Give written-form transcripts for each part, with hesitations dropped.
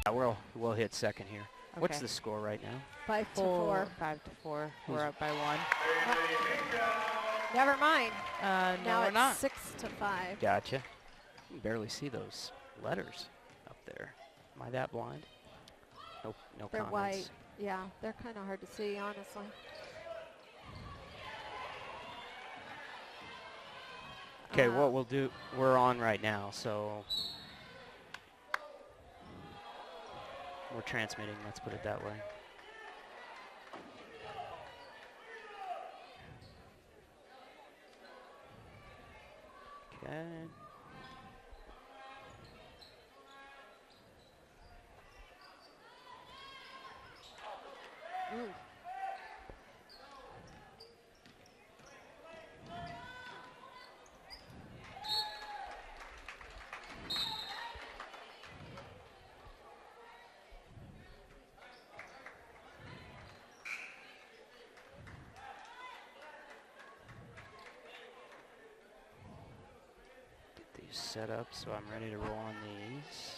Yeah, we'll hit second here. Okay. What's the score right now? 5-4. 5-4. We're up by 1. Never mind. No, now we're it's not. 6-5. Gotcha. You can barely see those letters up there. Am I that blind? Nope, no They're comments. white. Yeah, they're kind of hard to see, honestly. Okay, what we'll do, we're on right now, so we're transmitting, let's put it that way. Okay. Ooh. Get these set up so I'm ready to roll on these.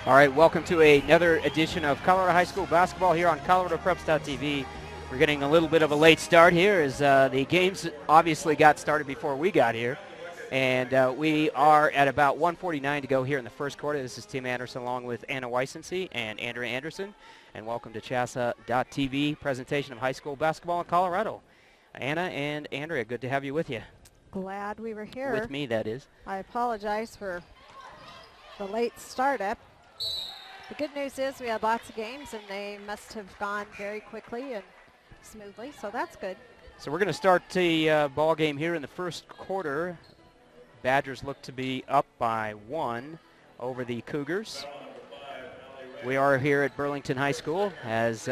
All right, welcome to another edition of Colorado High School basketball here on ColoradoPreps.tv. We're getting a little bit of a late start here as the games obviously got started before we got here. And we are at about 1:49 to go here in the first quarter. This is Tim Anderson along with Anna Weissensee and Andrea Anderson. And welcome to CHSA.tv presentation of high school basketball in Colorado. Anna and Andrea, good to have you with you. Glad we were here. With me, that is. I apologize for the late startup. The good news is we had lots of games, and they must have gone very quickly and smoothly, so that's good. So we're going to start the ball game here in the first quarter. Badgers look to be up by 1 over the Cougars. We are here at Burlington High School as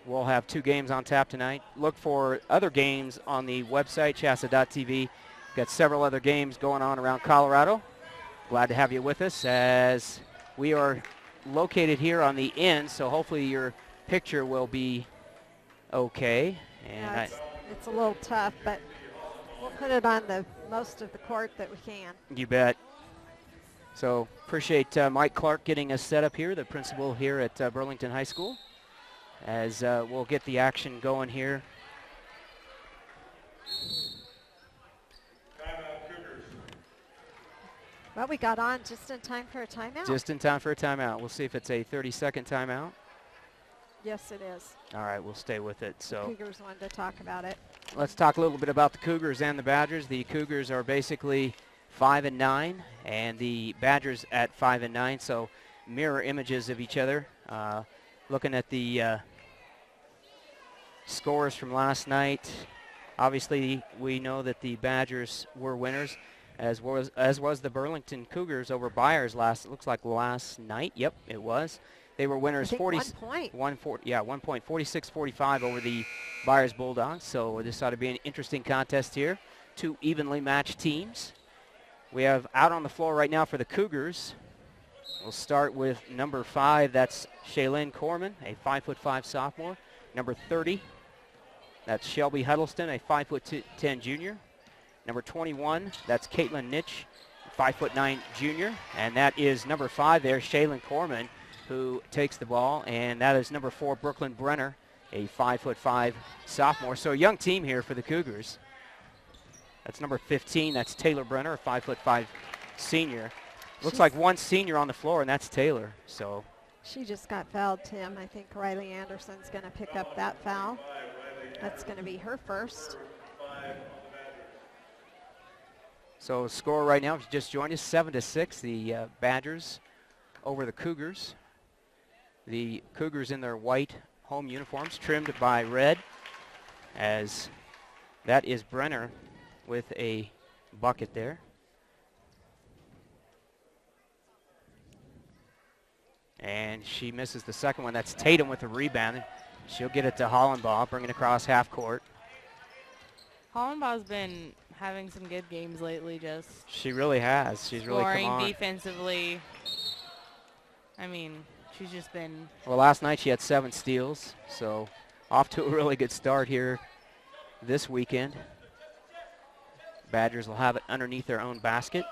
we'll have 2 games on tap tonight. Look for other games on the website, CHSA.tv. Got several other games going on around Colorado. Glad to have you with us as we are located here on the end, so hopefully your picture will be okay. And yeah, it's a little tough, but we'll put it on the most of the court that we can. You bet. So appreciate Mike Clark getting us set up here, the principal here at Burlington High School, as we'll get the action going here. Well, we got on just in time for a timeout. Just in time for a timeout. We'll see if it's a 30-second timeout. Yes, it is. All right, we'll stay with it. So the Cougars wanted to talk about it. Let's talk a little bit about the Cougars and the Badgers. The Cougars are basically 5-9, and the Badgers at 5-9, so mirror images of each other. Looking at the scores from last night, obviously we know that the Badgers were winners, as was the Burlington Cougars over Byers last night. Yep, it was. They were winners 1 point. 1 point, 46-45 over the Byers Bulldogs. So this ought to be an interesting contest here. 2 evenly matched teams. We have out on the floor right now for the Cougars. We'll start with number 5. That's Shaylin Corman, a 5'5" sophomore. Number 30, that's Shelby Huddleston, a 5'10" junior. Number 21, that's Caitlin Nitch, 5'9" junior. And that is number 5 there, Shaylin Corman, who takes the ball. And that is number 4, Brooklyn Brenner, a 5'5" sophomore. So a young team here for the Cougars. That's number 15, that's Taylor Brenner, a 5'5" senior. Looks like one senior on the floor, and that's Taylor. So She just got fouled, Tim. I think Riley Anderson's going to pick up that foul. That's going to be her first. So score right now, if you just joined us, 7-6, the Badgers over the Cougars. The Cougars in their white home uniforms, trimmed by red, as that is Brenner with a bucket there. And she misses the second one. That's Tatum with the rebound. She'll get it to Hollenbaugh, bring it across half court. Hollenbaugh's been having some good games lately, just She really has. She's really come scoring on. defensively. I mean, she's just been. Well, last night she had 7 steals, so off to a really good start here this weekend. Badgers will have it underneath their own basket.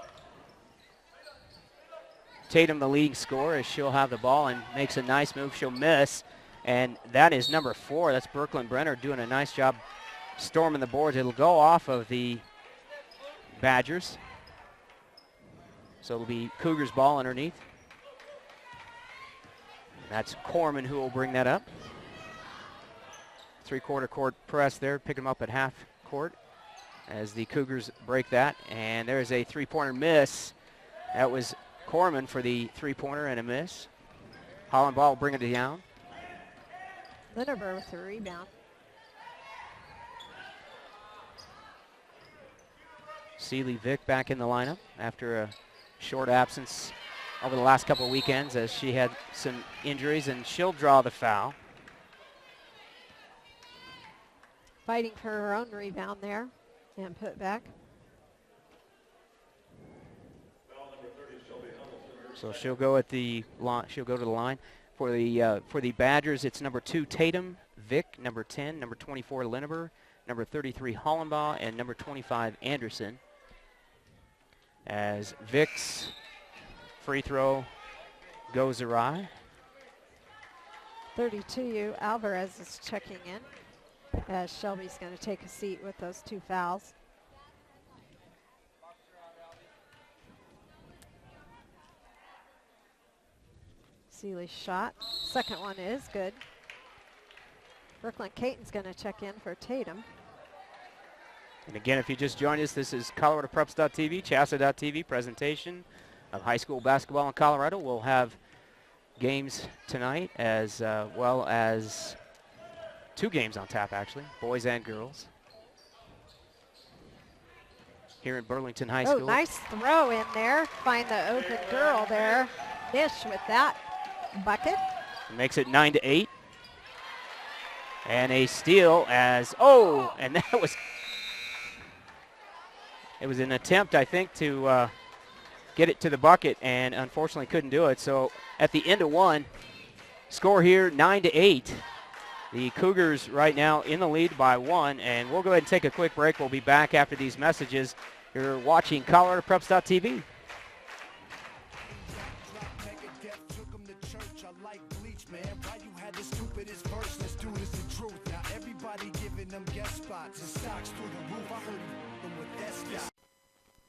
Tatum, the leading scorer, as she'll have the ball and makes a nice move. She'll miss, and that is number 4. That's Brooklyn Brenner doing a nice job storming the boards. It'll go off of the Badgers. So it'll be Cougars ball underneath. That's Corman who will bring that up. 3/4 court press there, pick them up at half court as the Cougars break that. And there's a 3-pointer miss. That was Corman for the 3-pointer and a miss. Hollenbaugh will bring it down. Linderberg with the rebound. Seeley Vick back in the lineup after a short absence over the last couple of weekends as she had some injuries, and she'll draw the foul. Fighting for her own rebound there and put back. So she'll go at the line. She'll go to the line for the Badgers. It's number 2 Tatum, Vick, number 10, number 24 Linneber, number 33 Hollenbaugh, and number 25 Anderson. As Vick's free throw goes awry. 32 Alvarez is checking in as Shelby's going to take a seat with those 2 fouls. Seeley's shot. Second one is good. Brooklyn Caton's going to check in for Tatum. And again, if you just joined us, this is ColoradoPreps.tv, Chassa.tv presentation of high school basketball in Colorado. We'll have games tonight as well as 2 games on tap, actually, boys and girls, here in Burlington High School. Oh, nice throw in there. Find the open girl there. Nish with that bucket. Makes it 9-8. And a steal as, oh, and that was, it was an attempt, I think, to get it to the bucket, and unfortunately couldn't do it. So at the end of 1, score here 9-8. The Cougars right now in the lead by 1, and we'll go ahead and take a quick break. We'll be back after these messages. You're watching ColoradoPreps.tv.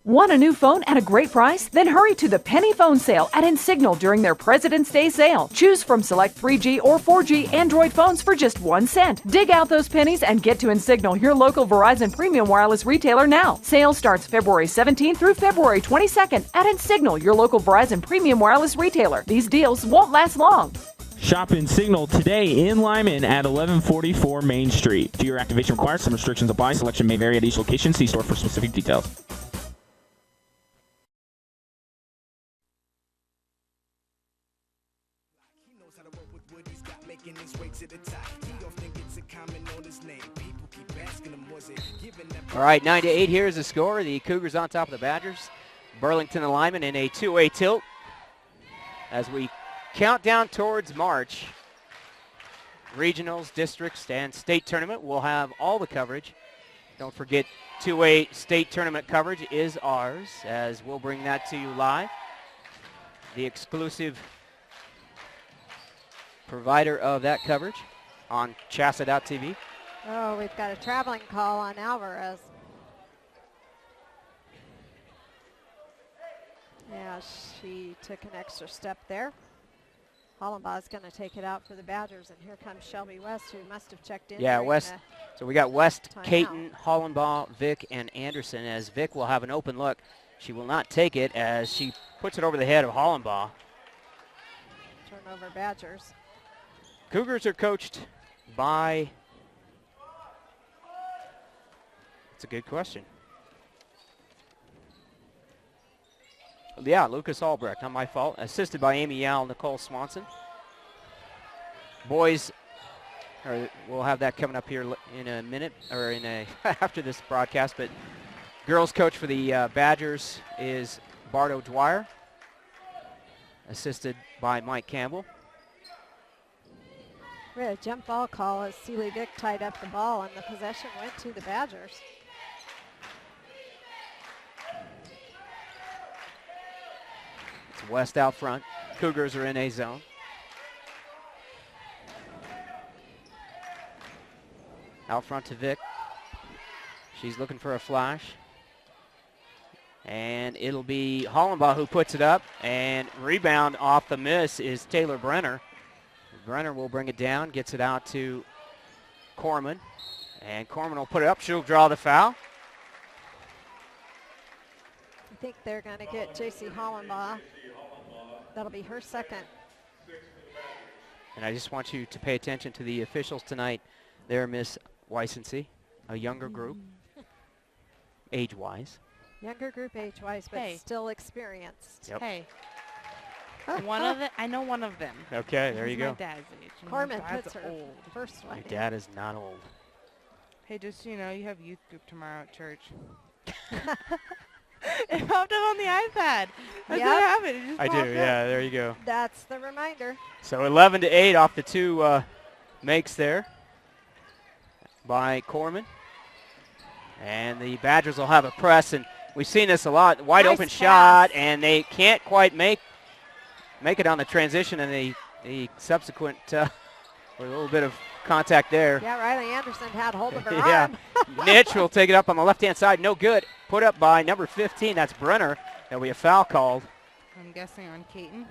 Want a new phone at a great price? Then hurry to the Penny Phone Sale at Insignal during their President's Day sale. Choose from select 3G or 4G Android phones for just 1 cent. Dig out those pennies and get to Insignal, your local Verizon Premium Wireless retailer now. Sale starts February 17th through February 22nd at Insignal, your local Verizon Premium Wireless retailer. These deals won't last long. Shop Insignal today in Limon at 1144 Main Street. 2-year activation required. Some restrictions apply. Selection may vary at each location. See store for specific details. All right, 9-8 here is the score. The Cougars on top of the Badgers. Burlington and Limon in a 2-way tilt as we count down towards March. Regionals, districts, and state tournament will have all the coverage. Don't forget, 2-way state tournament coverage is ours, as we'll bring that to you live. The exclusive provider of that coverage on Chassa.tv. Oh, we've got a traveling call on Alvarez. Yeah, she took an extra step there. Hollenbaugh is going to take it out for the Badgers, and here comes Shelby West, who must have checked in. Yeah, during West. the So we got West, timeout. Caton, Hollenbaugh, Vick, and Anderson, as Vick will have an open look. She will not take it as she puts it over the head of Hollenbaugh. Turnover Badgers. Cougars are coached by, that's a good question. Yeah, Lucas Albrecht, not my fault. Assisted by Amy Yao, Nicole Swanson. Boys, we'll have that coming up here in a minute, or in a after this broadcast, but girls coach for the Badgers is Bardo Dwyer, assisted by Mike Campbell. We had a jump ball call as Seeley Vick tied up the ball, and the possession went to the Badgers. It's West out front. Cougars are in a zone. Out front to Vick. She's looking for a flash. And it'll be Hollenbaugh who puts it up. And rebound off the miss is Taylor Brenner. Brenner will bring it down, gets it out to Corman. And Corman will put it up. She'll draw the foul. I think they're going to get J.C. Hollenbaugh. That'll be her second. And I just want you to pay attention to the officials tonight. They're Miss Weissensee, a younger group, age-wise. Younger group age-wise, but Hey. still experienced. Yep. Hey. One of them. I know one of them. Okay, there you He's go. My dad's age. and Corman my dad's puts her old. first one. Your dad is not old. Hey, just so you know, you have youth group tomorrow at church. It popped up on the iPad. That's Yep. what happened. It just I do, popped up. yeah, there you go. That's the reminder. So 11-8 off the two makes there by Corman. And the Badgers will have a press, and we've seen this a lot. Wide Nice open pass. shot, and they can't quite make it on the transition, and the subsequent with a little bit of contact there. Yeah, Riley Anderson had hold of her Yeah. arm. Nitch will take it up on the left-hand side. No good. Put up by number 15. That's Brenner. There'll be a foul called. I'm guessing on Caton.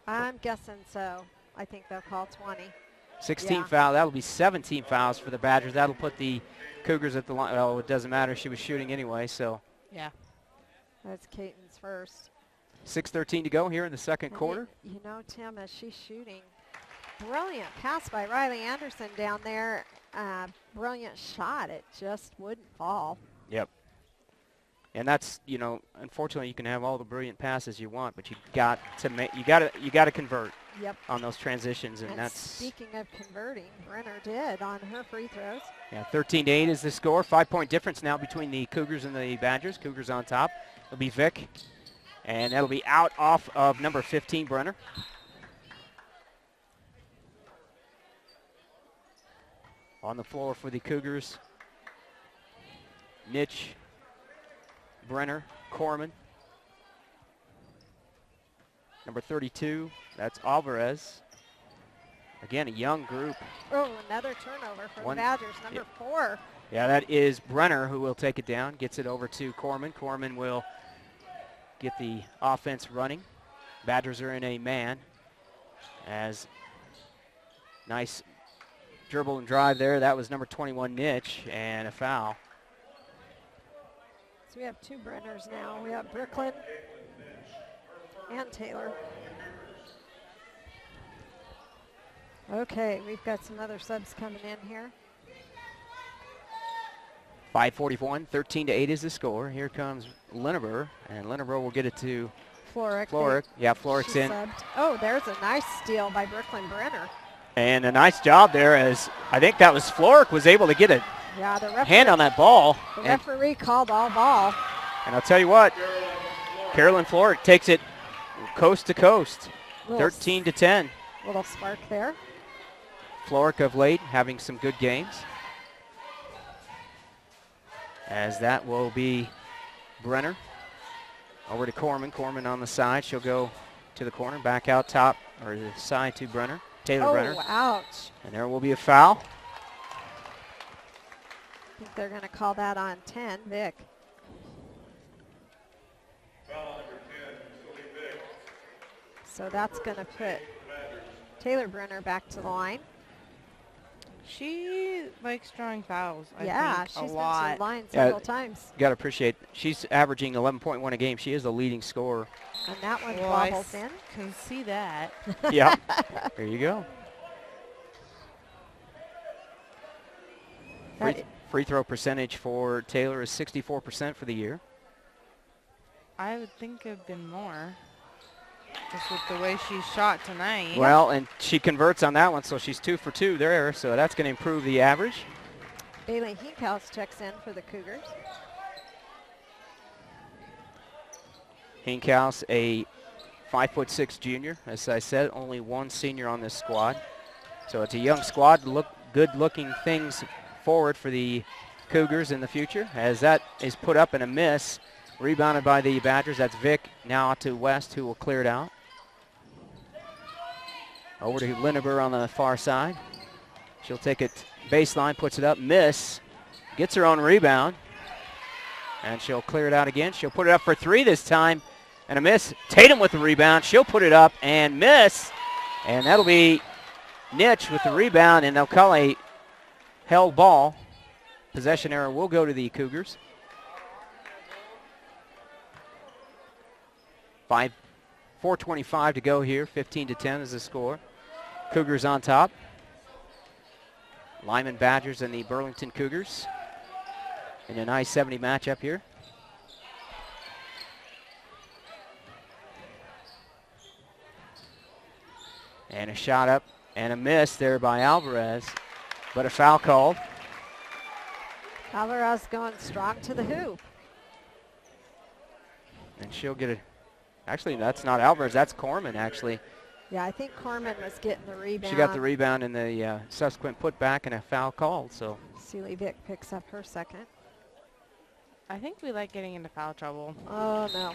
I'm guessing so. I think they'll call 20. 16 Yeah. foul. That'll be 17 fouls for the Badgers. That'll put the Cougars at the line. Well, it doesn't matter. She was shooting anyway, so Yeah. That's Caton's first. 6:13 to go here in the second And quarter. You know, Tim, as she's shooting, brilliant pass by Riley Anderson down there. Brilliant shot. It just wouldn't fall. Yep. And that's, you know, unfortunately you can have all the brilliant passes you want, but you got to make, you got to convert Yep. on those transitions, and And that's speaking of converting, Brenner did on her free throws. yeah. 13-8 is the score. 5-point difference now between the Cougars and the Badgers. Cougars on top. It'll be Vick, and that'll be out off of number 15, Brenner. On the floor for the Cougars, Nitch, Brenner, Corman. Number 32, that's Alvarez. Again, a young group. Oh, another turnover for One- the Badgers. Number 4. Yeah, that is Brenner who will take it down, gets it over to Corman. Corman will get the offense running. Badgers are in a man as nice dribble and drive there. That was number 21, Nitch, and a foul. So we have 2 Brenners now. We have Brooklyn and Taylor. Okay, we've got some other subs coming in here. 5:41, 13-8 is the score. Here comes Linneber, and Linneber will get it to Floric. Floric. Yeah, Floric's She in. subbed. Oh, there's a nice steal by Brooklyn Brenner. And a nice job there, as I think that was Floric was able to get a Yeah, the referee, hand on that ball. the And, referee called all ball. and I'll tell you what, Carolyn Floric takes it coast to coast, Little 13-10. Little spark there. Floric of late having some good games. As that will be Brenner. Over to Corman. Corman on the side. She'll go to the corner, back out top, or the side to Brenner. Taylor Brenner. Oh, ouch. And there will be a foul. I think they're going to call that on 10, Vic. So that's going to put Taylor Brenner back to the line. She likes drawing fouls, I Yeah, think, she's a been to lot. the line several times. Got to appreciate, she's averaging 11.1 a game. She is the leading scorer. And that one Well, wobbles in. Can see that. Yeah, there you go. Free throw percentage for Taylor is 64% for the year. I would think it'd been more, just with the way she shot tonight. Well, and she converts on that one, so she's 2 for 2 there, so that's going to improve the average. Bailey Hinkhouse checks in for the Cougars. Hinkhouse, a 5'6" junior. As I said, only one senior on this squad. So it's a young squad. Good-looking things forward for the Cougars in the future, as that is put up and a miss. Rebounded by the Badgers. That's Vick now out to West, who will clear it out. Over to Lineber on the far side. She'll take it baseline, puts it up, miss. Gets her own rebound. And she'll clear it out again. She'll put it up for 3 this time. And a miss. Tatum with the rebound. She'll put it up and miss. And that'll be Nitch with the rebound, and they'll call a held ball. Possession error will go to the Cougars. 4:25 to go here. 15-10 is the score. Cougars on top. Limon Badgers and the Burlington Cougars in an I-70 matchup here. And a shot up and a miss there by Alvarez, but a foul called. Alvarez going strong to the hoop. And she'll get it. Actually, that's not Alvarez, that's Corman, actually. Yeah, I think Corman was getting the rebound. She got the rebound in the subsequent putback and a foul called, so. Sealy Vick picks up her second. I think we like getting into foul trouble. Oh, no.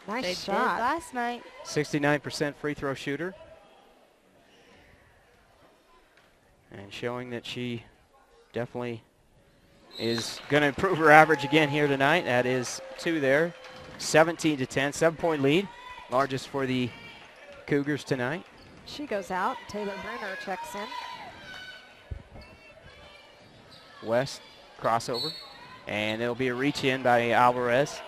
Nice They shot. did last night. 69% free throw shooter. And showing that she definitely is going to improve her average again here tonight. That is 2 there. 17-10, 7-point lead. Largest for the Cougars tonight. She goes out. Taylor Brenner checks in. West crossover. And it'll be a reach in by Alvarez.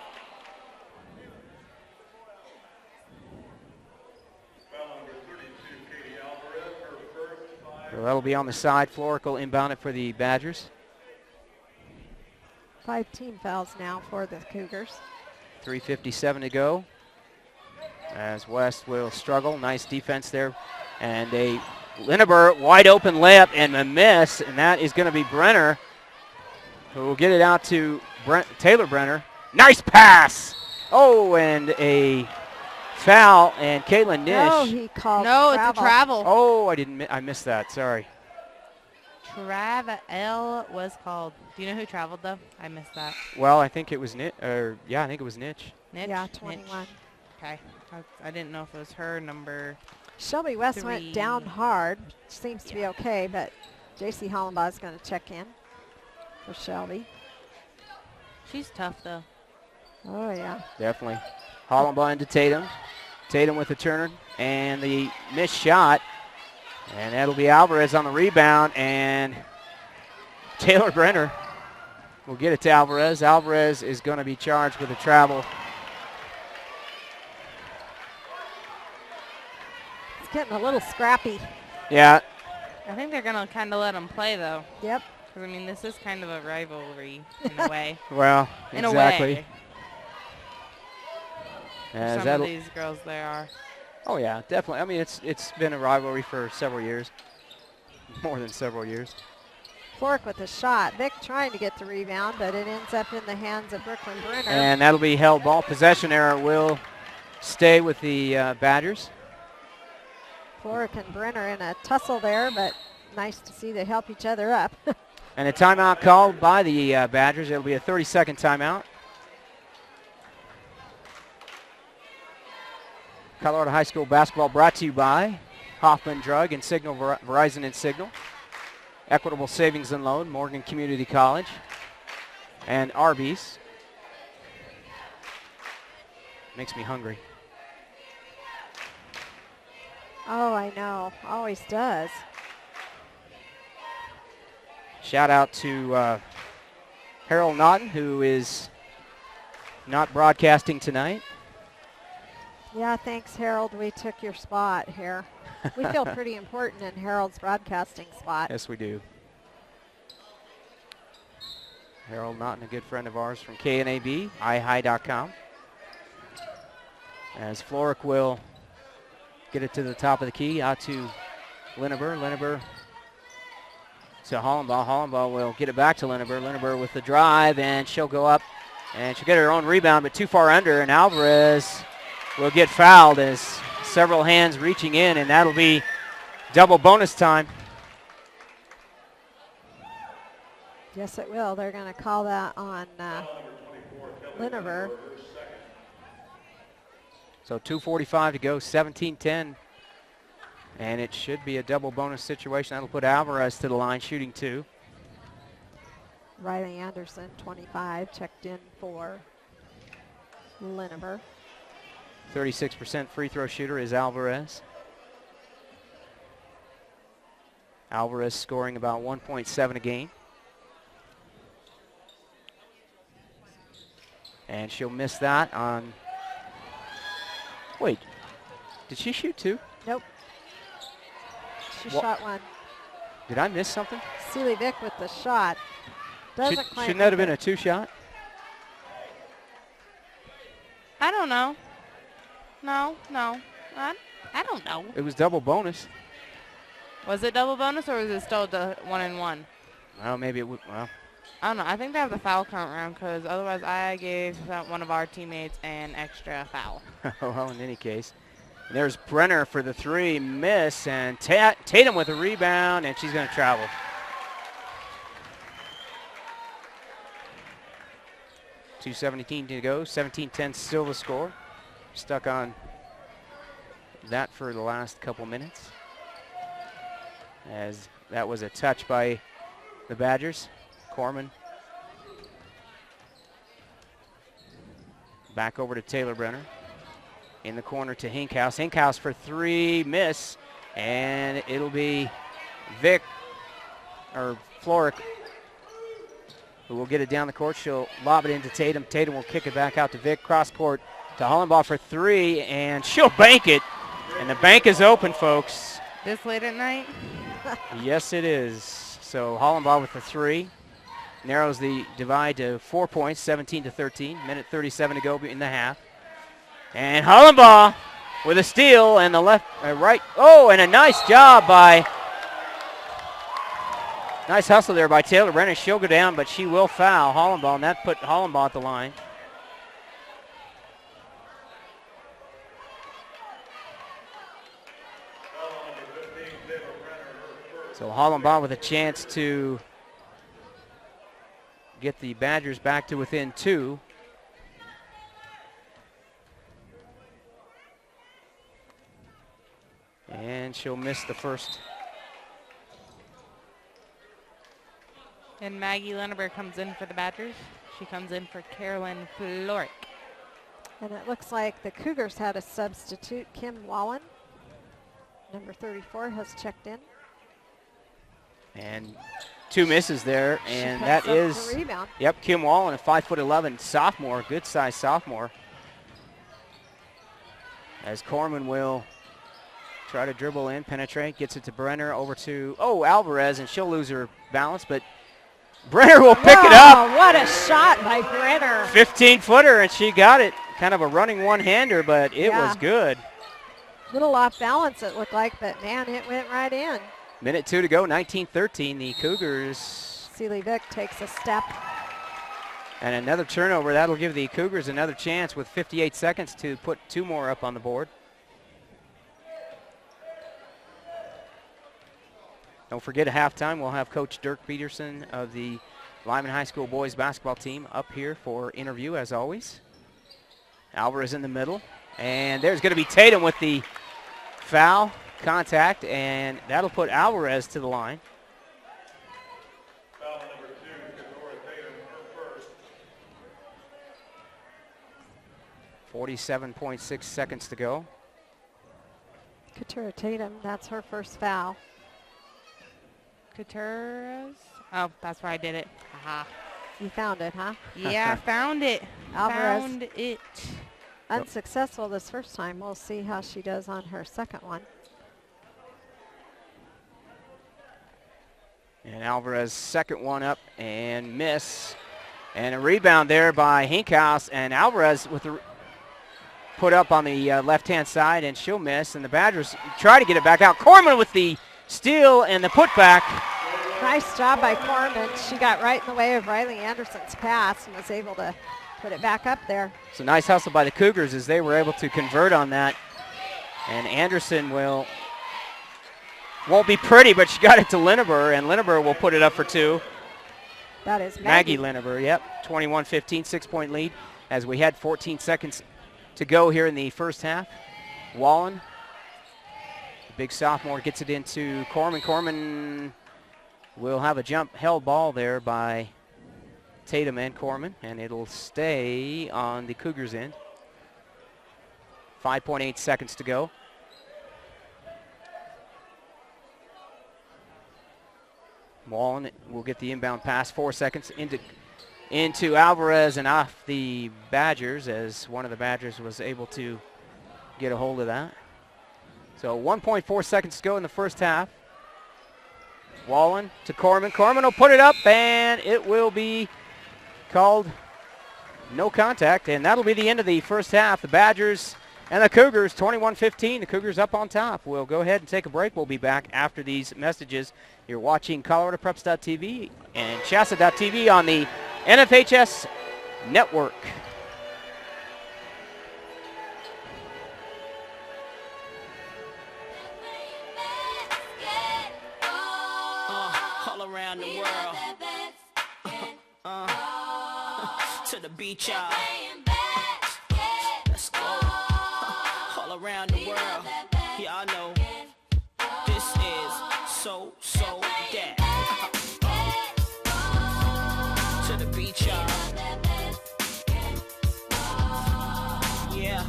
So that'll be on the side. Florical inbounded for the Badgers. 5 team fouls now for the Cougars. 3:57 to go. As West will struggle. Nice defense there. And a Lineber wide open layup and a miss. And that is going to be Brenner, who will get it out to Taylor Brenner. Nice pass. Oh, and a foul, and Caitlin Nish. Oh, he called No, travel. it's a travel. Oh, I missed that. Sorry. Travel was called. Do you know who traveled, though? I missed that. Well, I think it was I think it was Nitch. Niche? Yeah, Niche. 21. Okay. I didn't know if it was her number. Shelby West 3. went down hard. Seems to be okay, but J.C. Hollenbaugh is going to check in for Shelby. She's tough, though. Oh, yeah. Definitely. Hollenbaugh into Tatum. Tatum with the turn and the missed shot. And that'll be Alvarez on the rebound, and Taylor Brenner will get it to Alvarez. Alvarez is going to be charged with a travel. It's getting a little scrappy. Yeah. I think they're going to kind of let them play, though. Yep. Because, I mean, this is kind of a rivalry in a way. Well, In exactly. a way. As Some of these girls there are. Oh yeah, definitely. I mean, it's been a rivalry for several years, more than several years. Flork with a shot. Vick trying to get the rebound, but it ends up in the hands of Brooklyn Brenner. And that'll be held ball. Possession error will stay with the Badgers. Flork and Brenner in a tussle there, but nice to see they help each other up. And a timeout called by the Badgers. It'll be a 30-second timeout. Colorado High School basketball brought to you by Hoffman Drug and Signal, Verizon and Signal, Equitable Savings and Loan, Morgan Community College, and Arby's. Makes me hungry. Oh, I know. Always does. Shout out to Harold Naughton, who is not broadcasting tonight. Yeah, thanks, Harold. We took your spot here. We feel pretty important in Harold's broadcasting spot. Yes, we do. Harold Naughton, a good friend of ours from KNAB, ihigh.com. As Floric will get it to the top of the key, out to Linneber. Linneber to Hollenbaugh. Hollenbaugh will get it back to Linneber. Linneber with the drive, and she'll go up, and she'll get her own rebound, but too far under, and Alvarez will get fouled as several hands reaching in, and that'll be double bonus time. Yes, it will. They're going to call that on Linneber. So 2:45 to go, 17-10. And it should be a double bonus situation. That'll put Alvarez to the line, shooting 2. Riley Anderson, 25, checked in for Linneber. 36% free throw shooter is Alvarez. Alvarez scoring about 1.7 a game. And she'll miss that on... Wait, did she shoot 2? Nope. She What? shot 1. Did I miss something? Seeley Vick with the shot. Doesn't quite Shouldn't that have make been a 2-shot? I don't know. No. I don't know. It was double bonus. Was it double bonus or was it still 1-and-1? Well, maybe it would. Well, I don't know. I think they have the foul count round because otherwise I gave one of our teammates an extra foul. well, in any case. There's Brenner for the 3, miss, and Tatum with a rebound, and she's going to travel. .217 to go, 17-10 still the score. Stuck on that for the last couple minutes, as that was a touch by the Badgers. Corman. Back over to Taylor Brenner. In the corner to Hinkhouse. Hinkhouse for 3, miss, and it'll be Vic, or Floric, who will get it down the court. She'll lob it into Tatum. Tatum will kick it back out to Vic. Cross court to Hollenbaugh for 3, and she'll bank it. And the bank is open, folks. This late at night? Yes, it is. So Hollenbaugh with the 3. Narrows the divide to 4 points, 17-13. Minute 37 to go in the half. And Hollenbaugh with a steal, and the left, right. Oh, and a nice job by, nice hustle there by Taylor Brenner. She'll go down, but she will foul Hollenbaugh, and that put Hollenbaugh at the line. So Hollenbaugh with a chance to get the Badgers back to within 2. And she'll miss the first. And Maggie Linneber comes in for the Badgers. She comes in for Carolyn Floric. And it looks like the Cougars had a substitute, Kim Wallen. Number 34 has checked in. And 2 misses there, and She that picks up is, the rebound. yep, Kim Wallen, a 5'11" sophomore, good size sophomore. As Corman will try to dribble in, penetrate, gets it to Brenner, over to, Alvarez, and she'll lose her balance, but Brenner will pick it up. What a shot by Brenner. 15-footer, and she got it. Kind of a running one-hander, but it was good. Little off balance it looked like, but man, it went right in. Minute 2 to go, 19-13. The Cougars. Seeley Vick takes a step. And another turnover. That'll give the Cougars another chance with 58 seconds to put 2 more up on the board. Don't forget, at halftime, we'll have Coach Dirk Peterson of the Limon High School boys basketball team up here for interview, as always. Alvarez in the middle. And there's going to be Tatum with the foul contact, and that'll put Alvarez to the line. Foul number 2, Kadora Tatum, her first. 47.6 seconds to go. Katura Tatum, that's her first foul. Couture's. Oh, that's where I did it. Haha. You found it, huh? Yeah, I found it. Alvarez. Found it. Unsuccessful this first time. We'll see how she does on her second one. And Alvarez second one up and miss. And a rebound there by Hinkhouse, and Alvarez with the put up on the left-hand side, and she'll miss. And the Badgers try to get it back out. Corman with the steal and the putback. Nice job by Corman. She got right in the way of Riley Anderson's pass and was able to put it back up there. So nice hustle by the Cougars as they were able to convert on that. And Anderson won't be pretty, but she got it to Linneber, and Linneber will put it up for two. That is Maggie Linneber, yep. 21-15, 6-point lead as we had 14 seconds to go here in the first half. Wallen, the big sophomore, gets it into Corman. Corman will have a jump held ball there by Tatum and Corman, and it'll stay on the Cougars' end. 5.8 seconds to go. Wallen will get the inbound pass, 4 seconds into Alvarez and off the Badgers, as one of the Badgers was able to get a hold of that. So 1.4 seconds to go in the first half. Wallen to Corman. Corman will put it up, and it will be called no contact, and that'll be the end of the first half. The Badgers and the Cougars, 21-15. The Cougars up on top. We'll go ahead and take a break. We'll be back after these messages. You're watching ColoradoPreps.tv and Shasta.tv on the NFHS Network. All around the world. To the beach, y'all. Let's go. All around the world. Y'all know this is so that. To the beach, y'all. Yeah.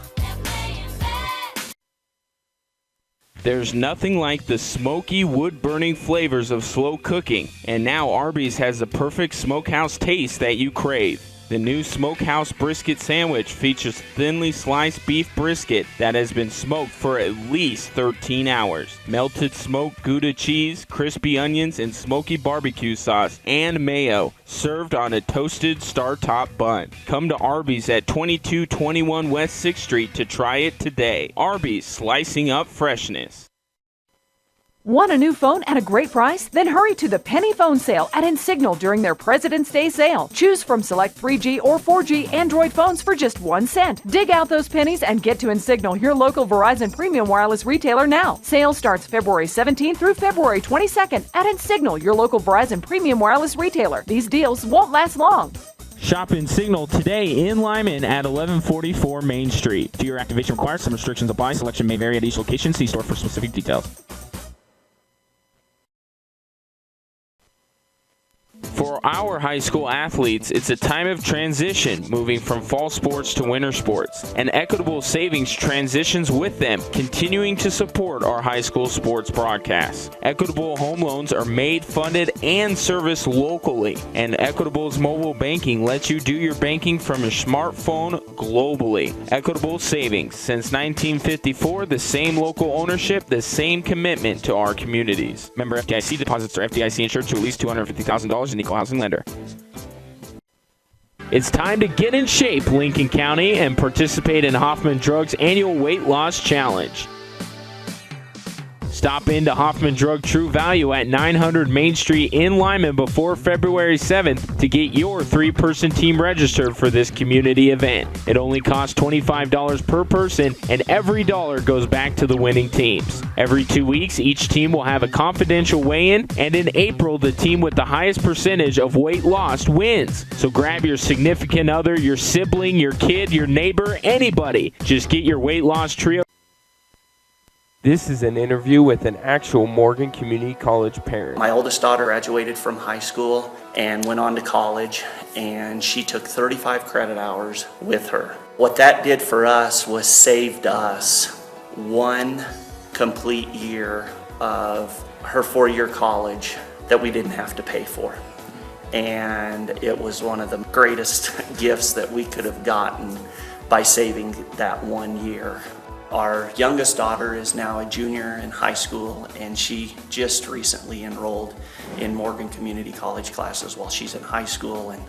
There's nothing like the smoky, wood-burning flavors of slow cooking, and now Arby's has the perfect smokehouse taste that you crave. The new Smokehouse Brisket Sandwich features thinly sliced beef brisket that has been smoked for at least 13 hours, melted smoked Gouda cheese, crispy onions, and smoky barbecue sauce, and mayo, served on a toasted star-top bun. Come to Arby's at 2221 West 6th Street to try it today. Arby's, slicing up freshness. Want a new phone at a great price? Then hurry to the Penny Phone Sale at Insignal during their President's Day sale. Choose from select 3G or 4G Android phones for just 1 cent. Dig out those pennies and get to Insignal, your local Verizon Premium Wireless retailer now. Sale starts February 17th through February 22nd at Insignal, your local Verizon Premium Wireless retailer. These deals won't last long. Shop Insignal today in Limon at 1144 Main Street. Two-year activation required. Some restrictions apply. Selection may vary at each location. See store for specific details. For our high school athletes, it's a time of transition, moving from fall sports to winter sports. And Equitable Savings transitions with them, continuing to support our high school sports broadcasts. Equitable home loans are made, funded, and serviced locally. And Equitable's mobile banking lets you do your banking from your smartphone globally. Equitable Savings, since 1954, the same local ownership, the same commitment to our communities. Member FDIC, deposits are FDIC insured to at least $250,000 and equal housing lender. It's time to get in shape, Lincoln County, and participate in Hoffman Drug's annual weight loss challenge. Stop into Hoffman Drug True Value at 900 Main Street in Limon before February 7th to get your 3-person team registered for this community event. It only costs $25 per person, and every dollar goes back to the winning teams. Every 2 weeks, each team will have a confidential weigh-in, and in April, the team with the highest percentage of weight lost wins. So grab your significant other, your sibling, your kid, your neighbor, anybody. Just get your weight loss trio. This is an interview with an actual Morgan Community College parent. My oldest daughter graduated from high school and went on to college, and she took 35 credit hours with her. What that did for us was saved us one complete year of her 4-year college that we didn't have to pay for. And it was one of the greatest gifts that we could have gotten by saving that 1 year. Our youngest daughter is now a junior in high school, and she just recently enrolled in Morgan Community College classes while she's in high school. And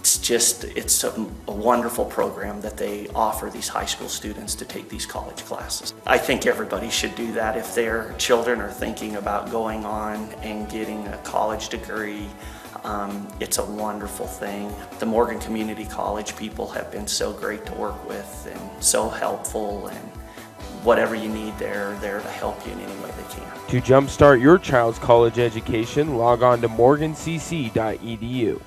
it's a wonderful program that they offer these high school students to take these college classes. I think everybody should do that if their children are thinking about going on and getting a college degree. It's a wonderful thing. The Morgan Community College people have been so great to work with and so helpful, and whatever you need, they're there to help you in any way they can. To jumpstart your child's college education, log on to morgancc.edu.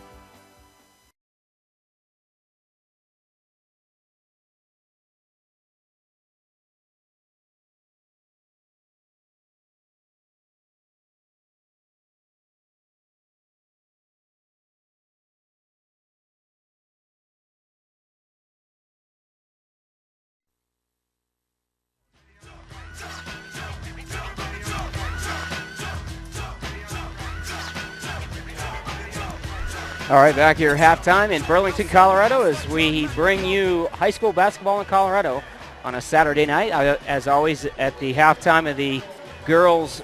All right, back here halftime in Burlington, Colorado, as we bring you high school basketball in Colorado on a Saturday night. As always, at the halftime of the girls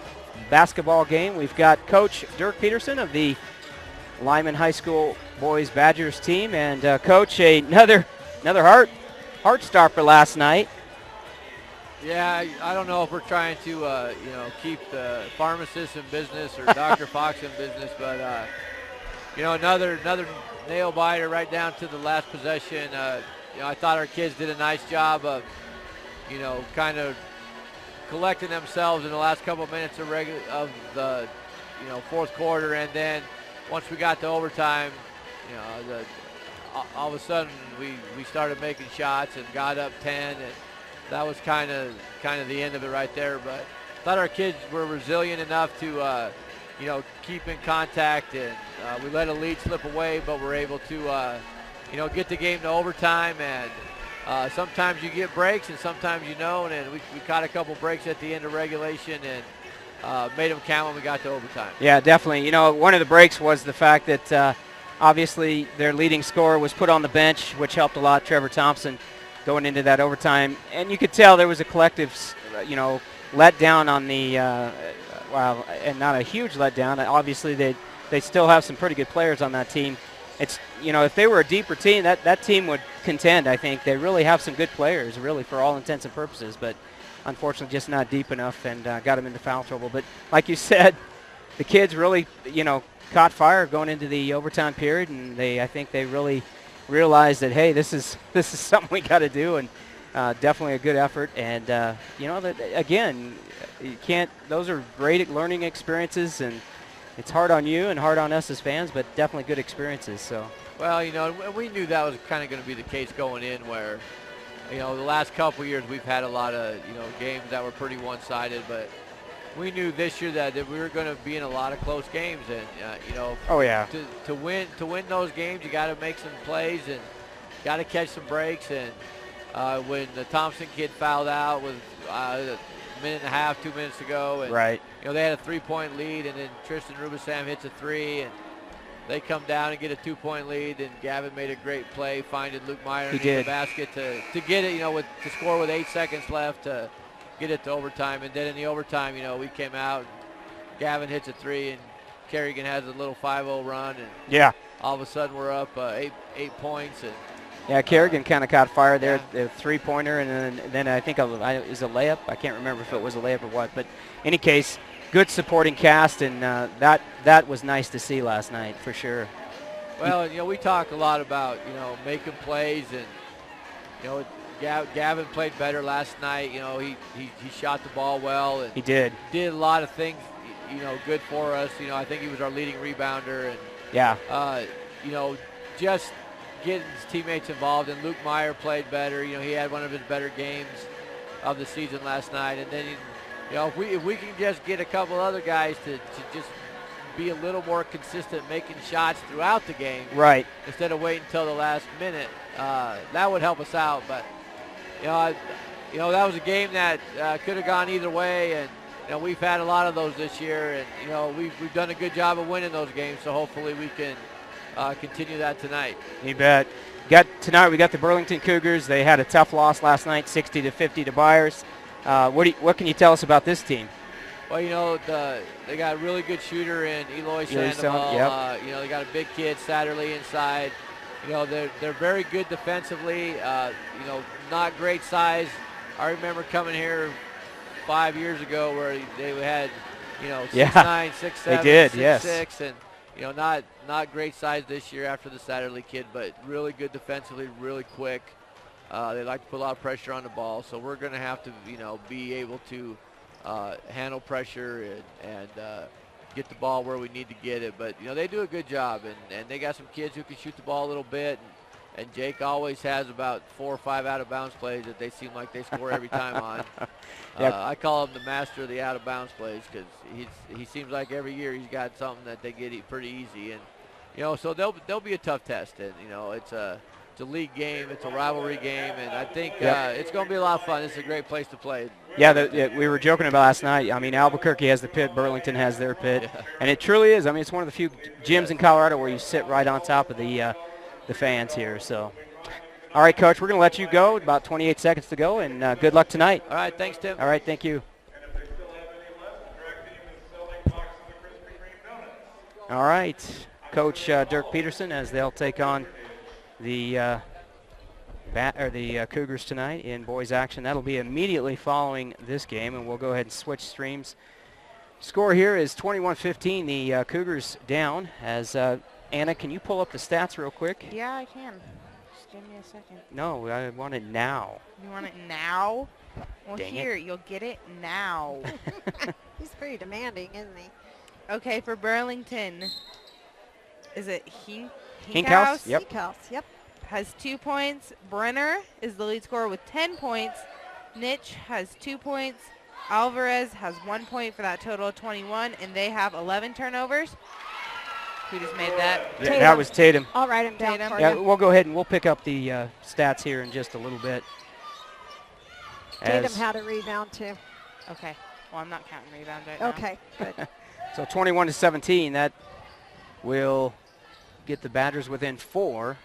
basketball game, we've got Coach Dirk Peterson of the Limon High School boys Badgers team, and Coach, another heart stopper last night. Yeah, I don't know if we're trying to keep the pharmacist in business or Dr. Fox in business, but another nail biter right down to the last possession. I thought our kids did a nice job of, kind of collecting themselves in the last couple of minutes of the, fourth quarter, and then once we got to overtime, all of a sudden we started making shots and got up 10, and that was kind of the end of it right there. But I thought our kids were resilient enough to keep in contact, and we let a lead slip away, but we're able to, get the game to overtime. And sometimes you get breaks, and sometimes you don't. And we caught a couple breaks at the end of regulation and made them count when we got to overtime. Yeah, definitely. One of the breaks was the fact that obviously their leading scorer was put on the bench, which helped a lot, Trevor Thompson, going into that overtime. And you could tell there was a collective, letdown on the and not a huge letdown. Obviously, they still have some pretty good players on that team. It's if they were a deeper team, that team would contend. I think they really have some good players, really, for all intents and purposes. But unfortunately, just not deep enough, and got them into foul trouble. But like you said, the kids really caught fire going into the overtime period, and I think they really realized that, hey, this is something we got to do, and definitely a good effort. And that again, you can't. Those are great learning experiences, and it's hard on you and hard on us as fans, but definitely good experiences. So. Well, we knew that was kind of going to be the case going in, where the last couple years we've had a lot of games that were pretty one-sided, but we knew this year that we were going to be in a lot of close games, and Oh yeah. To win those games, you got to make some plays and got to catch some breaks. And when the Thompson kid fouled out with a minute and a half, 2 minutes to go, and right. They had a 3-point lead, and then Tristan Rubisam hits a 3, and they come down and get a 2-point lead, and Gavin made a great play, finding Luke Meyer in the basket to get it, to score with 8 seconds left to get it to overtime. And then in the overtime, we came out, and Gavin hits a 3, and Kerrigan has a little 5-0 run, and yeah, all of a sudden we're up 8 points. And yeah, Kerrigan kind of caught fire there, the three-pointer, and then I think is a layup. I can't remember if it was a layup or what, but in any case, good supporting cast, and that was nice to see last night for sure. Well, we talk a lot about making plays, and Gavin played better last night. He shot the ball well, and he did a lot of things good for us. I think he was our leading rebounder, and yeah, just getting his teammates involved. And Luke Meyer played better. He had one of his better games of the season last night. And then if we can just get a couple other guys to just be a little more consistent making shots throughout the game, right, instead of waiting until the last minute, that would help us out. But you know, that was a game that could have gone either way, and you know, we've had a lot of those this year, and you know, we've done a good job of winning those games. So hopefully we can continue that tonight. You bet. Tonight we got the Burlington Cougars. They had a tough loss last night, 60-50 to Byers. What can you tell us about this team? Well, you know, they got a really good shooter in Eloy Sandoval. Yep. You know, they got a big kid, Satterley, inside. You know, they're very good defensively. You know, not great size. I remember coming here 5 years ago where they had, you know, 6'9", 6'7", they did, 6'6", and you know, not great size this year after the Satterley kid, but really good defensively, really quick. They like to put a lot of pressure on the ball, so we're going to have to, you know, be able to handle pressure and get the ball where we need to get it. But, you know, they do a good job, and they got some kids who can shoot the ball a little bit. And Jake always has about 4 or 5 out-of-bounds plays that they seem like they score every time on. I call him the master of the out-of-bounds plays because he seems like every year he's got something that they get pretty easy. And, you know, so they'll be a tough test. And, you know, it's a league game. It's a rivalry game. And I think it's going to be a lot of fun. It's a great place to play. Yeah, we were joking about last night. I mean, Albuquerque has the pit. Burlington has their pit. Yeah. And it truly is. I mean, it's one of the few gyms in Colorado where you sit right on top of the fans here. So, all right, Coach, we're going to let you go. About 28 seconds to go, and good luck tonight. All right, thanks, Tim. All right, thank you. All right, Coach Dirk Peterson, as they'll take on the Cougars tonight in boys action. That'll be immediately following this game, and we'll go ahead and switch streams. Score here is 21-15. The Cougars down as Anna, can you pull up the stats real quick? Yeah, I can. Just give me a second. No, I want it now. You want it now? Well, Dang here, you'll get it now. He's pretty demanding, isn't he? Okay, for Burlington, is it Hinkhouse? Yep. Hinkhouse, yep. Has 2 points. Brenner is the lead scorer with 10 points. Nitch has 2 points. Alvarez has 1 point for that total of 21, and they have 11 turnovers. Who just made that? Yeah, that was Tatum. I'll write him down for Yeah, you. we'll go ahead and we'll pick up the stats here in just a little bit. Tatum had a rebound, too. Okay. Well, I'm not counting rebounds right now. Okay, good. So 21-17, that will get the Badgers within 4.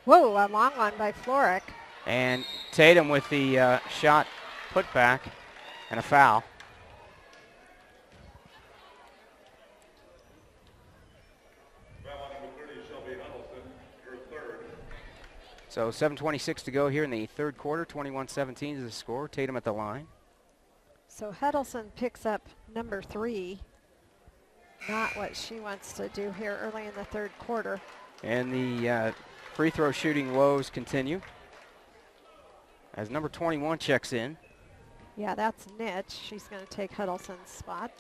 Whoa, a long one by Floric. And Tatum with the shot put back and a foul. So 7:26 to go here in the third quarter. 21-17 is the score. Tatum at the line. So Huddleston picks up number 3. Not what she wants to do here early in the third quarter. And the free throw shooting woes continue as number 21 checks in. Yeah, that's Nitch. She's going to take Huddleston's spot.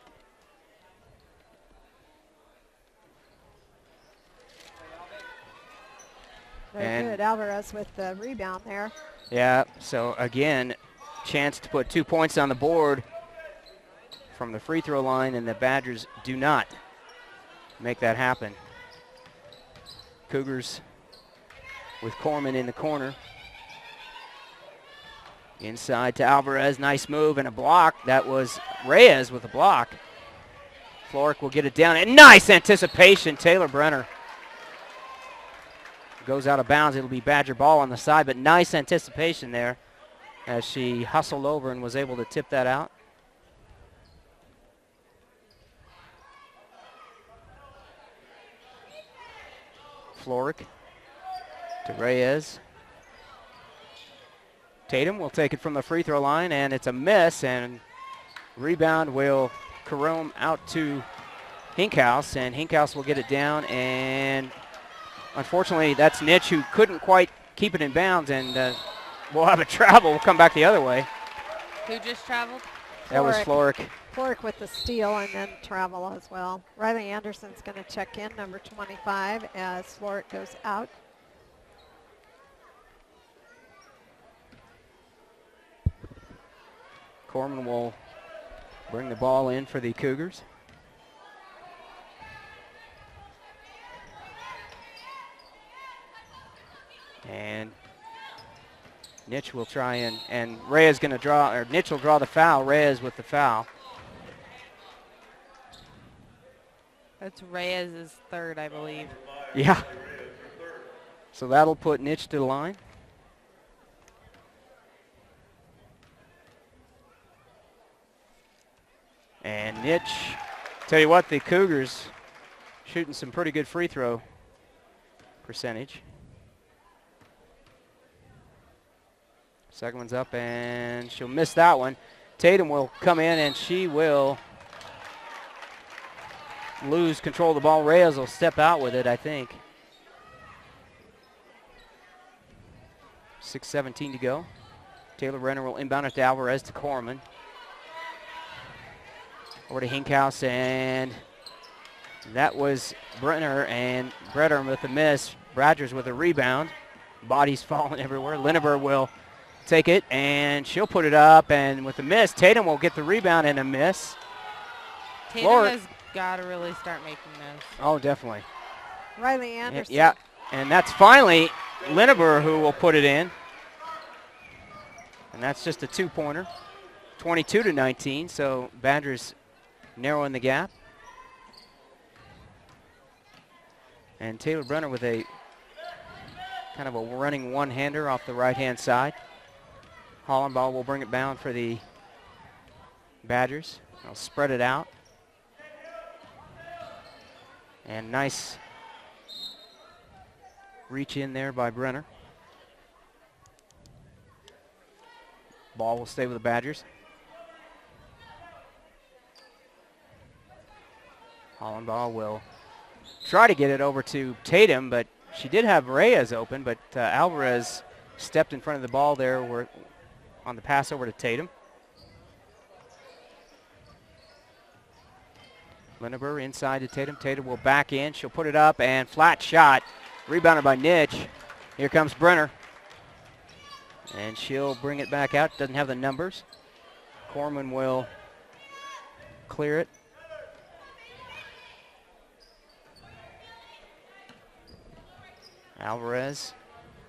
Very good. Alvarez with the rebound there. Yeah, so again, chance to put 2 points on the board from the free throw line, and the Badgers do not make that happen. Cougars with Corman in the corner. Inside to Alvarez, nice move and a block. That was Reyes with a block. Floric will get it down, and nice anticipation, Taylor Brenner. Goes out of bounds. It'll be Badger ball on the side, but nice anticipation there as she hustled over and was able to tip that out. Floric to Reyes. Tatum will take it from the free throw line, and it's a miss, and rebound will carome out to Hinkhouse, and Hinkhouse will get it down, and unfortunately, that's Nitch, who couldn't quite keep it in bounds, and we'll have a travel. We'll come back the other way. Who just traveled? That was Floric. Floric with the steal and then travel as well. Riley Anderson's going to check in, number 25, as Floric goes out. Corman will bring the ball in for the Cougars. And Nitch will try and Reyes going to draw, or Nitch will draw the foul. Reyes with the foul. That's Reyes' third, I believe. Yeah. So that'll put Nitch to the line. And Nitch, tell you what, the Cougars shooting some pretty good free throw percentage. Second one's up, and she'll miss that one. Tatum will come in, and she will lose control of the ball. Reyes will step out with it, I think. 6:17 to go. Taylor Brenner will inbound it to Alvarez to Corman. Over to Hinkhouse, and that was Brenner, and Brenner with a miss. Bradgers with a rebound. Bodies falling everywhere. Lineberg will take it, and she'll put it up, and with a miss, Tatum will get the rebound and a miss. Tatum has got to really start making those. Oh, definitely. Riley Anderson. Yeah, and that's finally Lineberg who will put it in. And that's just a two-pointer. 22-19, so Badgers narrowing the gap. And Taylor Brenner with a kind of a running one-hander off the right-hand side. Hollenbaugh will bring it down for the Badgers. They'll spread it out. And nice reach in there by Brenner. Ball will stay with the Badgers. Hollenbaugh will try to get it over to Tatum, but she did have Reyes open, but Alvarez stepped in front of the ball there on the pass over to Tatum. Lineberg inside to Tatum. Tatum will back in. She'll put it up, and flat shot. Rebounded by Nitch. Here comes Brenner. And she'll bring it back out. Doesn't have the numbers. Corman will clear it. Alvarez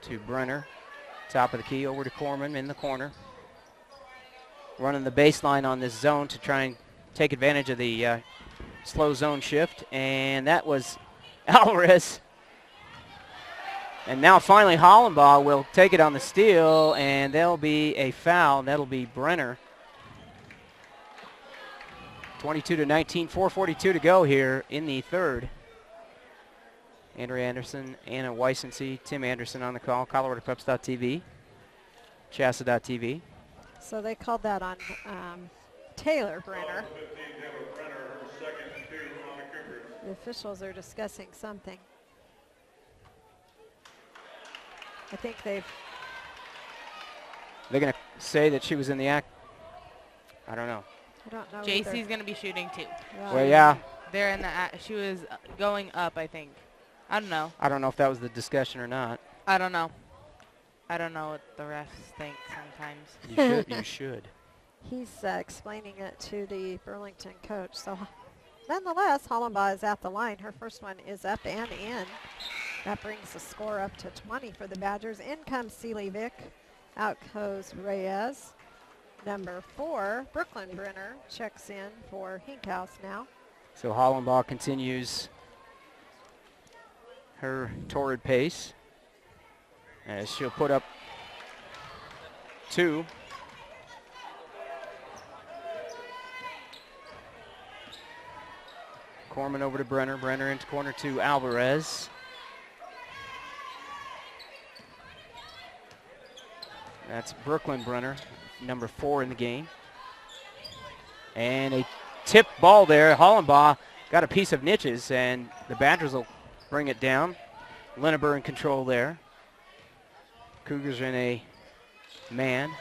to Brenner. Top of the key over to Corman in the corner. Running the baseline on this zone to try and take advantage of the slow zone shift. And that was Alvarez. And now finally Hollenbaugh will take it on the steal, and there'll be a foul. That'll be Brenner. 22-19, 4:42 to go here in the third. Andrea Anderson, Anna Weissensee, Tim Anderson on the call. ColoradoPreps.tv, Chassa.tv. So they called that on Taylor Brenner. The officials are discussing something. I think they're going to say that she was in the act. I don't know. I don't know. JC's going to be shooting too. Well, yeah. They're in the act. She was going up, I think. I don't know. I don't know if that was the discussion or not. I don't know. I don't know what the refs think sometimes. You should. He's explaining it to the Burlington coach. So nonetheless, Hollenbaugh is at the line. Her first one is up and in. That brings the score up to 20 for the Badgers. In comes Seeley Vick. Out goes Reyes. Number 4, Brooklyn Brenner, checks in for Hinkhouse now. So Hollenbaugh continues her torrid pace as she'll put up 2. Corman over to Brenner. Brenner into corner to Alvarez. That's Brooklyn Brenner, number 4 in the game. And a tip ball there. Hollenbaugh got a piece of Nitch's, and the Badgers will bring it down. Lineberg in control there. Cougars are in a man.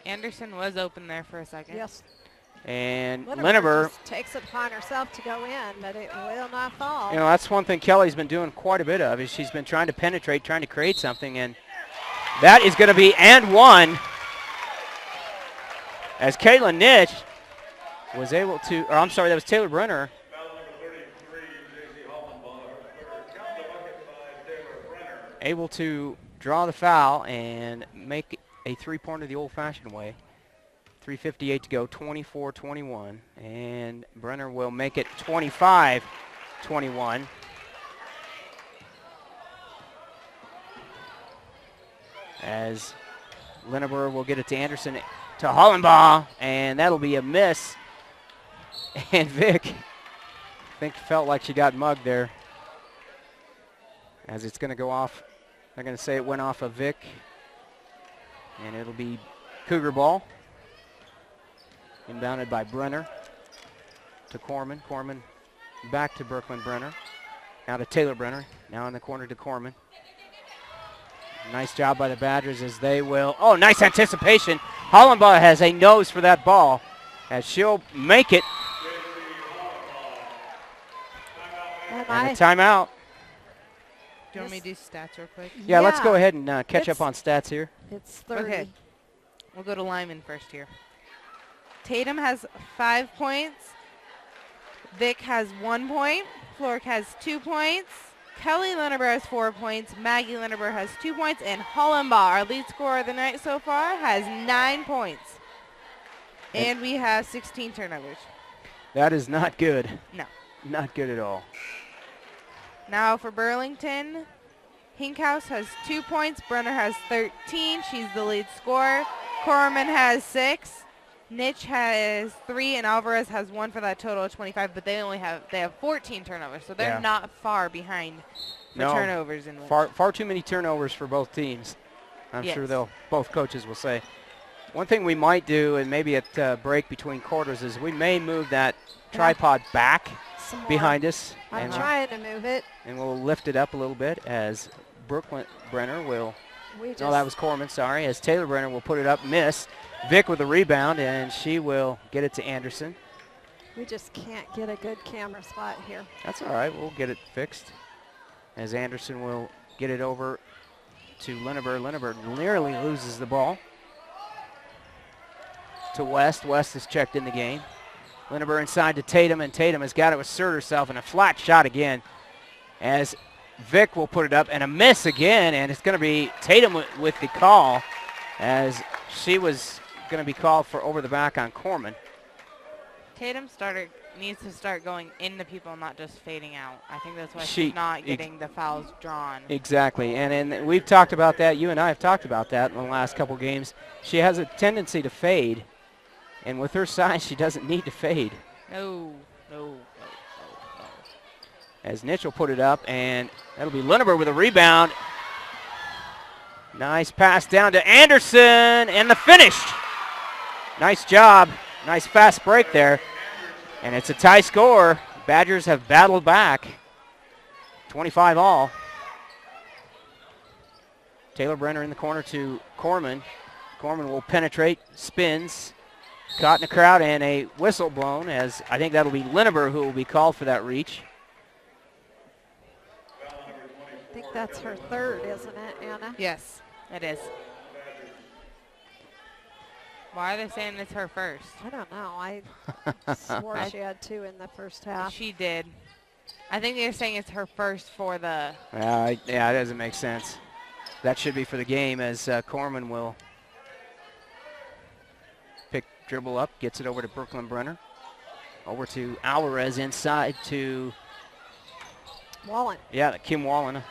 Anderson was open there for a second. Yes. And Lineberg takes it upon herself to go in, but it will not fall. You know, that's one thing Kelly's been doing quite a bit of, is she's been trying to penetrate, trying to create something, and that is going to be and one as Caitlin Nitch was able to, or I'm sorry, that was Taylor Brenner. able to draw the foul and make a three-pointer the old-fashioned way. 3:58 to go, 24-21. And Brenner will make it 25-21. As Linneber will get it to Anderson, to Hollenbaugh, and that'll be a miss. And Vic, I think, felt like she got mugged there. As it's going to go off, they're going to say it went off of Vic. And it'll be Cougar ball. Inbounded by Brenner to Corman. Corman back to Brooklyn Brenner. Now to Taylor Brenner. Now in the corner to Corman. Nice job by the Badgers as they will. Oh, nice anticipation. Hollenbaugh has a nose for that ball as she'll make it. And a timeout. Do you want me to do stats real quick? Yeah, let's go ahead and catch up on stats here. It's 30. Okay. We'll go to Limon first here. Tatum has 5 points. Vic has 1 point. Flork has 2 points. Kelly Linneber has 4 points. Maggie Linneber has 2 points. And Hollenbaugh, our lead scorer of the night so far, has 9 points. And we have 16 turnovers. That is not good. No. Not good at all. Now for Burlington, Hinkhouse has 2 points. Brenner has 13. She's the lead scorer. Corman has 6. Nitch has 3, and Alvarez has 1 for that total of 25. But they have 14 turnovers, so they're not far behind for turnovers. Far too many turnovers for both teams. I'm sure both coaches will say. One thing we might do, and maybe at break between quarters, is we may move that tripod back behind us. I'm trying to move it. And we'll lift it up a little bit as Brooklyn Brenner will. No, that was Corman, sorry. As Taylor Brenner will put it up, miss. Vic with the rebound, and she will get it to Anderson. We just can't get a good camera spot here. That's all right. We'll get it fixed. As Anderson will get it over to Linneber. Linneber nearly loses the ball. To West. West is checked in the game. Linneber inside to Tatum, and Tatum has got to assert herself in a flat shot again. As Vic will put it up, and a miss again, and it's going to be Tatum with the call, as she was going to be called for over the back on Corman. Tatum needs to start going into people, not just fading out. I think that's why she's not getting the fouls drawn. Exactly, and we've talked about that. You and I have talked about that in the last couple games. She has a tendency to fade, and with her size, she doesn't need to fade. No. As Nitch will put it up, and that'll be Linneber with a rebound. Nice pass down to Anderson, and the finish. Nice job. Nice fast break there. And it's a tie score. Badgers have battled back. 25 all. Taylor Brenner in the corner to Corman. Corman will penetrate, spins. Caught in the crowd, and a whistle blown, as I think that'll be Linneber who will be called for that reach. I think that's her third, isn't it, Anna? Yes, it is. Why are they saying it's her first? I don't know. I swore she had 2 in the first half. She did. I think they're saying it's her first for the... Yeah, it doesn't make sense. That should be for the game, as Corman will dribble up, gets it over to Brooklyn Brenner. Over to Alvarez inside to... Wallen. Yeah, Kim Wallen.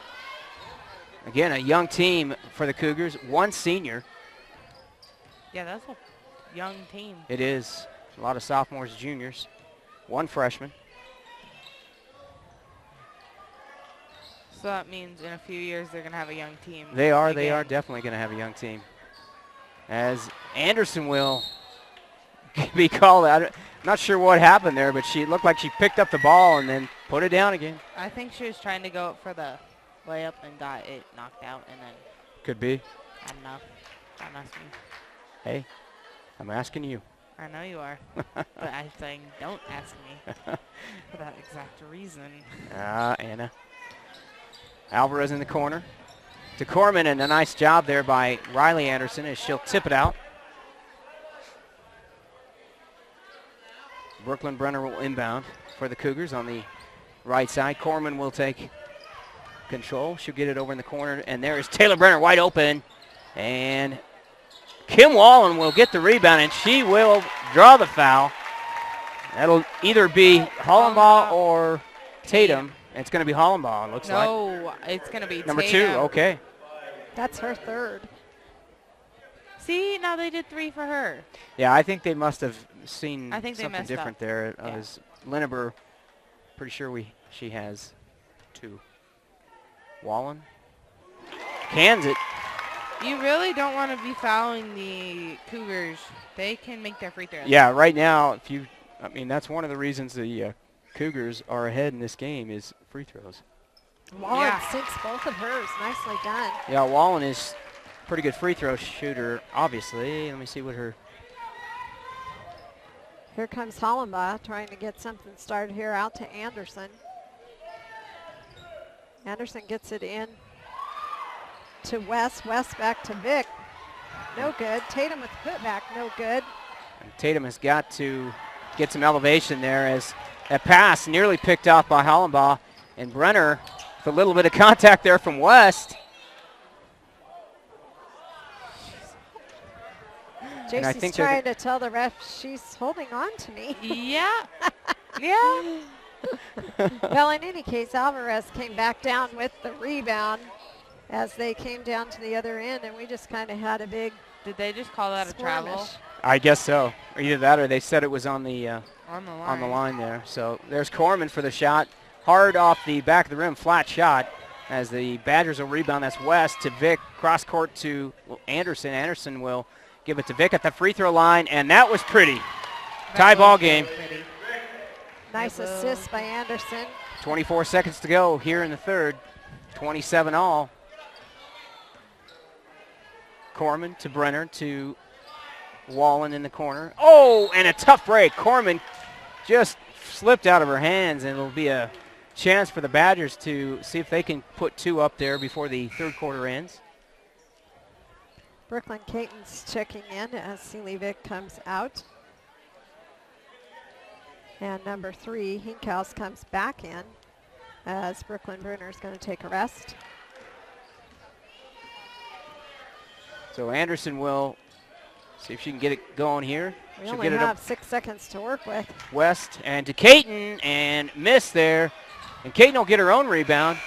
Again, a young team for the Cougars. 1 senior. Yeah, that's a young team. It is. A lot of sophomores, juniors. 1 freshman. So that means in a few years they're going to have a young team. They are definitely going to have a young team. As Anderson will be called out. I'm not sure what happened there, but she looked like she picked up the ball and then put it down again. I think she was trying to go up for the layup and got it knocked out, and then... Could be. I don't know. Don't ask me. Hey, I'm asking you. I know you are, but I'm saying don't ask me for that exact reason. Anna. Alvarez in the corner to Corman, and a nice job there by Riley Anderson as she'll tip it out. Brooklyn Brenner will inbound for the Cougars on the right side. Corman will take control. She'll get it over in the corner, and there is Taylor Brenner wide open. And Kim Wallen will get the rebound, and she will draw the foul. That'll either be Hollenbaugh or Tatum. It's going to be Hollenbaugh, it looks like. No, it's going to be Number Tatum. 2, okay. That's her third. See, now they did 3 for her. Yeah, I think they must have seen I think they something messed different up. there. Yeah. As Lineber, pretty sure she has 2. Wallen cans it. You really don't want to be fouling the Cougars. They can make their free throws. Yeah, right now, that's one of the reasons the Cougars are ahead in this game is free throws. Wallen sinks both of hers. Nicely done. Yeah, Wallen is a pretty good free throw shooter, obviously. Let me see what her... Here comes Hollenbaugh trying to get something started here out to Anderson. Anderson gets it in to West. West back to Vic. No good. Tatum with the putback. No good. And Tatum has got to get some elevation there as that pass nearly picked off by Hollenbaugh. And Brenner with a little bit of contact there from West. JC's trying to tell the ref she's holding on to me. Yeah. Yeah. Well, in any case, Alvarez came back down with the rebound as they came down to the other end, and we just kind of had a big Did they just call that a travel? I guess so. Or either that or they said it was on the on the line there. So there's Corman for the shot. Hard off the back of the rim, flat shot. As the Badgers will rebound, that's West to Vic. Cross court to Anderson. Anderson will give it to Vic at the free throw line, and that was pretty. Tie ball game. Nice assist by Anderson. 24 seconds to go here in the third. 27 all. Corman to Brenner to Wallen in the corner. Oh, and a tough break. Corman just slipped out of her hands, and it'll be a chance for the Badgers to see if they can put 2 up there before the third quarter ends. Brooklyn Caton's checking in as Sealy Vick comes out. And number 3, Hinkhouse, comes back in as Brooklyn Bruner is going to take a rest. So Anderson will see if she can get it going here. We She'll only get it have up 6 seconds to work with. West and to Caton, and miss there. And Caton will get her own rebound.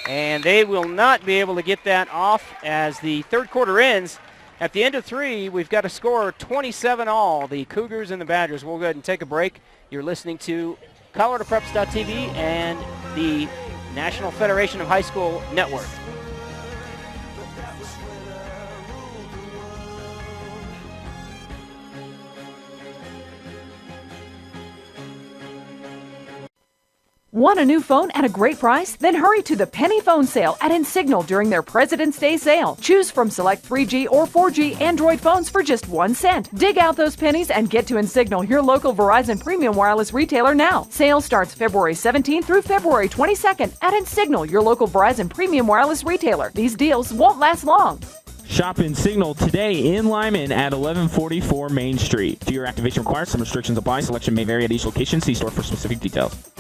And they will not be able to get that off as the third quarter ends. At the end of 3, we've got a score 27 all. The Cougars and the Badgers. We'll go ahead and take a break. You're listening to ColoradoPreps.tv and the National Federation of High School Network. Want a new phone at a great price? Then hurry to the Penny Phone Sale at Insignal during their President's Day sale. Choose from select 3G or 4G Android phones for just 1 cent. Dig out those pennies and get to Insignal, your local Verizon Premium Wireless retailer now. Sale starts February 17th through February 22nd at Insignal, your local Verizon Premium Wireless retailer. These deals won't last long. Shop Insignal today in Limon at 1144 Main Street. 2-year activation required. Some restrictions apply. Selection may vary at each location. See store for specific details.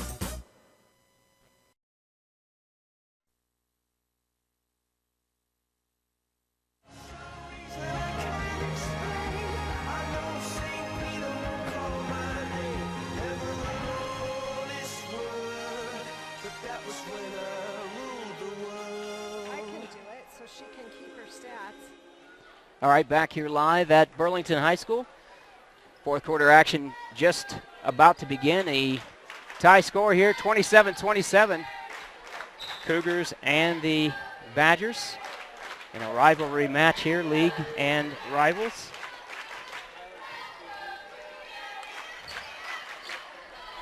All right, back here live at Burlington High School. Fourth quarter action just about to begin. A tie score here, 27-27. Cougars and the Badgers in a rivalry match here, league and rivals.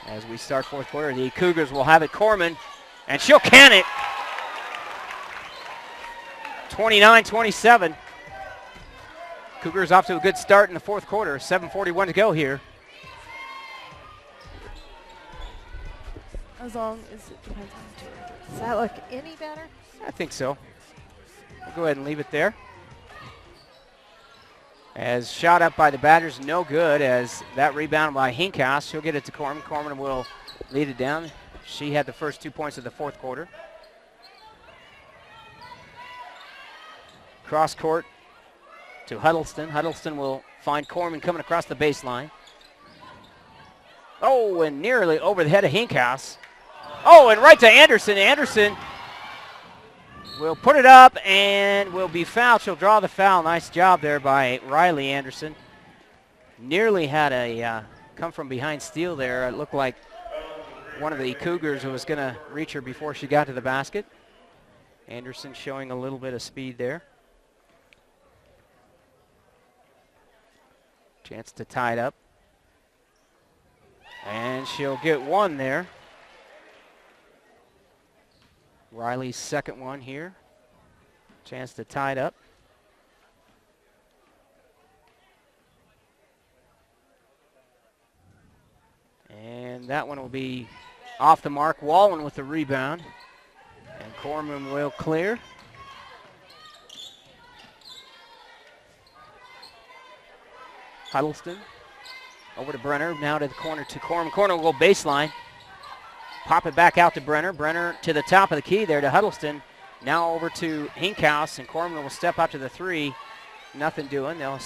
As we start fourth quarter, the Cougars will have it. Corman, and she'll can it. 29-27. Cougars off to a good start in the fourth quarter. 7:41 to go here. As long as it depends on Does that look any better? I think so. We'll go ahead and leave it there. As shot up by the Badgers, no good, as that rebound by Hinkhouse. She'll get it to Corman. Corman will lead it down. She had the first 2 points of the fourth quarter. Cross court to Huddleston. Huddleston will find Corman coming across the baseline. Oh, and nearly over the head of Hinkhouse. Oh, and right to Anderson. Anderson will put it up and will be fouled. She'll draw the foul. Nice job there by Riley Anderson. Nearly had a come from behind steal there. It looked like one of the Cougars was going to reach her before she got to the basket. Anderson showing a little bit of speed there. Chance to tie it up. And she'll get one there. Riley's second one here. Chance to tie it up. And that one will be off the mark. Wallen with the rebound. And Corman will clear. Huddleston over to Brenner. Now to the corner to Corman. Corner will go baseline. Pop it back out to Brenner. Brenner to the top of the key there to Huddleston. Now over to Hinkhouse, and Corman will step out to the three. Nothing doing. They'll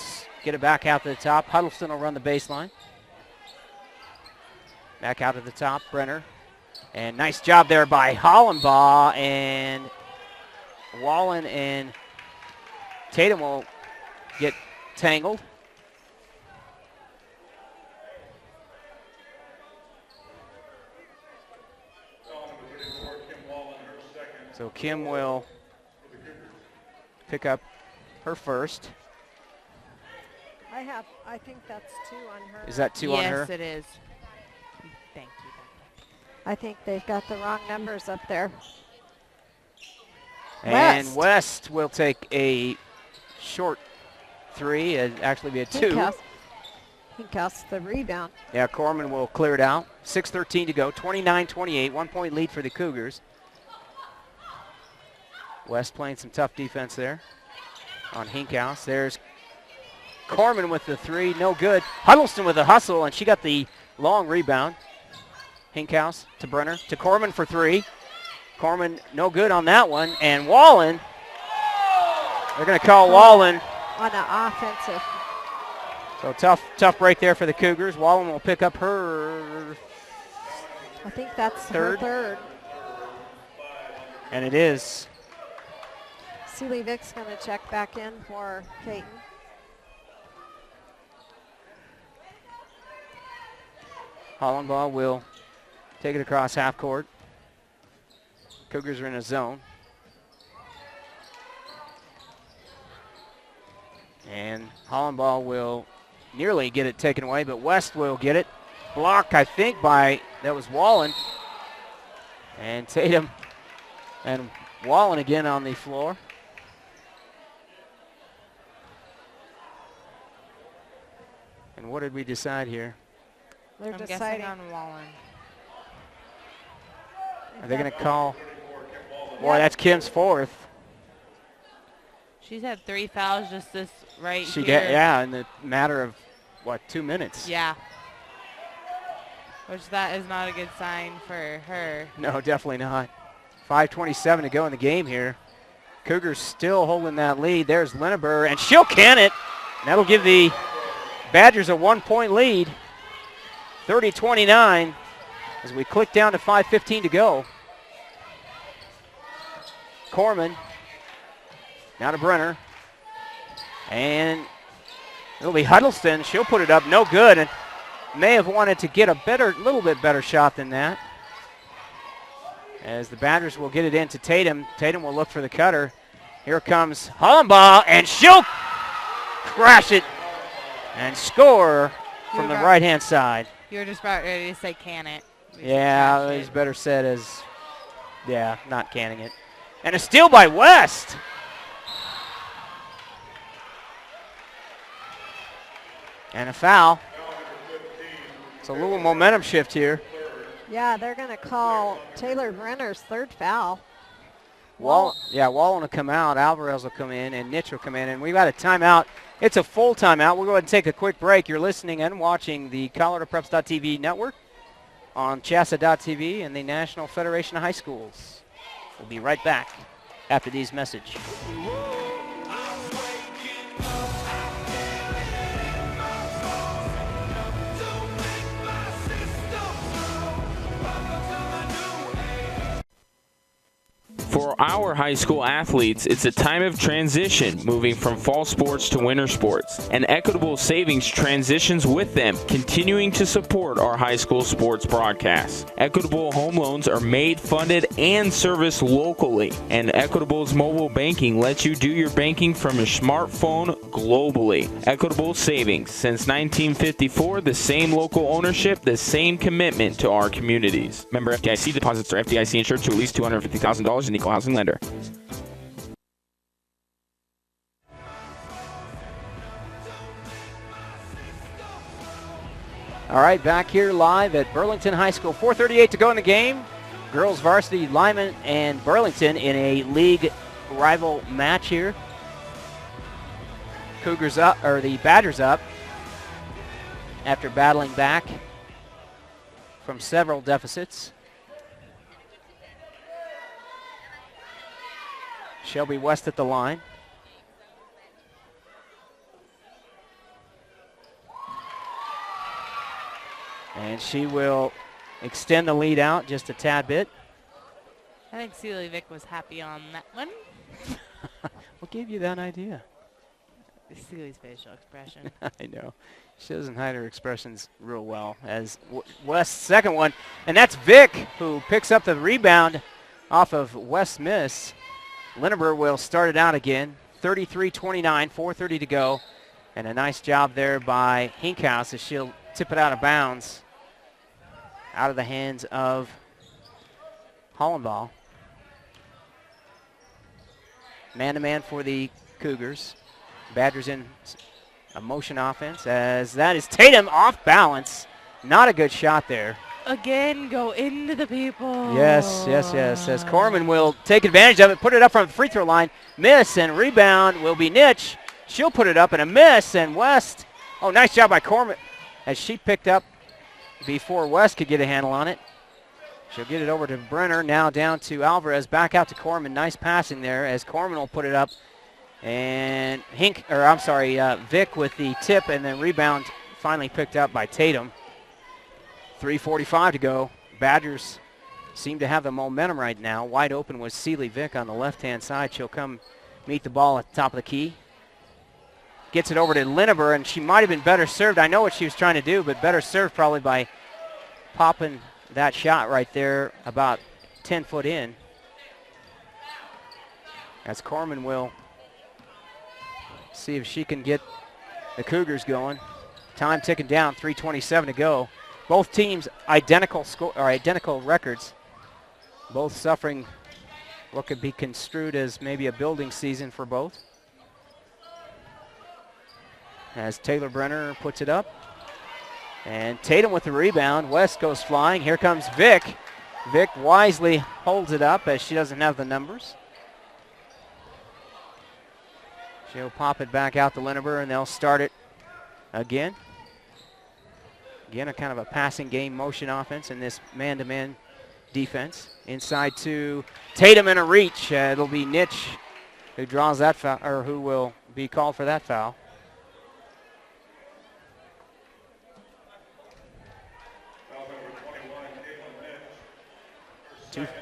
get it back out to the top. Huddleston will run the baseline. Back out to the top, Brenner. And nice job there by Hollenbaugh, and Wallen and Tatum will get tangled. So Kim will pick up her first. I think that's 2 on her. Is that 2 on her? Yes, it is. Thank you. I think they've got the wrong numbers up there. And West will take a short 3. It'd actually be a 2. Hinkhouse the rebound. Yeah, Corman will clear it out. 6:13 to go. 29-28. 1 point lead for the Cougars. West playing some tough defense there on Hinkhouse. There's Corman with the 3, no good. Huddleston with a hustle, and she got the long rebound. Hinkhouse to Brenner, to Corman for 3. Corman no good on that one, and Wallen, they're going to call Wallen. On an offensive. So tough break there for the Cougars. Wallen will pick up her I think that's third. her third. And it is. Seeley Vick's going to check back in for Caton. Hollenbaugh will take it across half court. Cougars are in a zone. And Hollenbaugh will nearly get it taken away, but West will get it. Blocked, I think, by, that was Wallen. And Tatum and Wallen again on the floor. And what did we decide here? They're I'm deciding guessing on Wallen. Are they going to call? Boy, that's Kim's 4th. She's had 3 fouls just this right She here. yeah, in the matter of, what, 2 minutes? Yeah. Which that is not a good sign for her. No, definitely not. 5:27 to go in the game here. Cougars still holding that lead. There's Lineber, and she'll can it. And that'll give the Badgers a 1 point lead. 30-29 as we click down to 5:15 to go. Corman now to Brenner. And it'll be Huddleston. She'll put it up, no good. And may have wanted to get a little bit better shot than that. As the Badgers will get it into Tatum. Tatum will look for the cutter. Here comes Hollenbaugh, and she'll crash it and score from the right-hand side. You were just about ready to say can it. Yeah, it's better said as, yeah, not canning it. And a steal by West. And a foul. It's a little momentum shift here. Yeah, they're going to call Taylor Brenner's 3rd foul. Wallen will come out. Alvarez will come in, and Nitch will come in. And we've got a timeout. It's a full timeout. We'll go ahead and take a quick break. You're listening and watching the ColoradoPreps.tv network on Chassa.tv and the National Federation of High Schools. We'll be right back after these messages. For our high school athletes, it's a time of transition, moving from fall sports to winter sports, and Equitable Savings transitions with them, continuing to support our high school sports broadcasts. Equitable home loans are made, funded, and serviced locally, and Equitable's mobile banking lets you do your banking from your smartphone globally. Equitable Savings, since 1954, the same local ownership, the same commitment to our communities. Member FDIC. Deposits are FDIC insured to at least $250,000 and equal housing lender. All right, back here live at Burlington High School. 4:38 to go in the game. Girls varsity, Limon and Burlington in a league rival match here. Cougars up, or the Badgers up after battling back from several deficits. Shelby West at the line. And she will extend the lead out just a tad bit. I think Sealy Vick was happy on that one. What gave you that idea? Sealy's facial expression. I know. She doesn't hide her expressions real well. As West's second one. And that's Vick who picks up the rebound off of West's miss. Linneber will start it out again. 33-29, 4:30 to go. And a nice job there by Hinkhouse as she'll tip it out of bounds. Out of the hands of Hollenbaugh. Man-to-man for the Cougars. Badgers in a motion offense as that is Tatum off balance. Not a good shot there. Again, go into the people. Yes. As Corman will take advantage of it, put it up from the free throw line. Miss, and rebound will be Nitsch. She'll put it up and a miss, and West. Oh, nice job by Corman as she picked up before West could get a handle on it. She'll get it over to Brenner, now down to Alvarez, back out to Corman. Nice passing there as Corman will put it up. And Vick with the tip, and then rebound finally picked up by Tatum. 3:45 to go. Badgers seem to have the momentum right now. Wide open was Sealy Vick on the left-hand side. She'll come meet the ball at the top of the key. Gets it over to Linneber, and she might have been better served. I know what she was trying to do, but better served probably by popping that shot right there about 10 foot in. As Corman will see if she can get the Cougars going. Time ticking down, 3:27 to go. Both teams identical records. Both suffering what could be construed as maybe a building season for both. As Taylor Brenner puts it up. And Tatum with the rebound. West goes flying. Here comes Vick. Vick wisely holds it up as she doesn't have the numbers. She'll pop it back out to Linneber, and they'll start it again. Again, a kind of a passing game motion offense in this man-to-man defense. Inside to Tatum in a reach. It'll be Nitsch who draws that foul, or who will be called for that foul.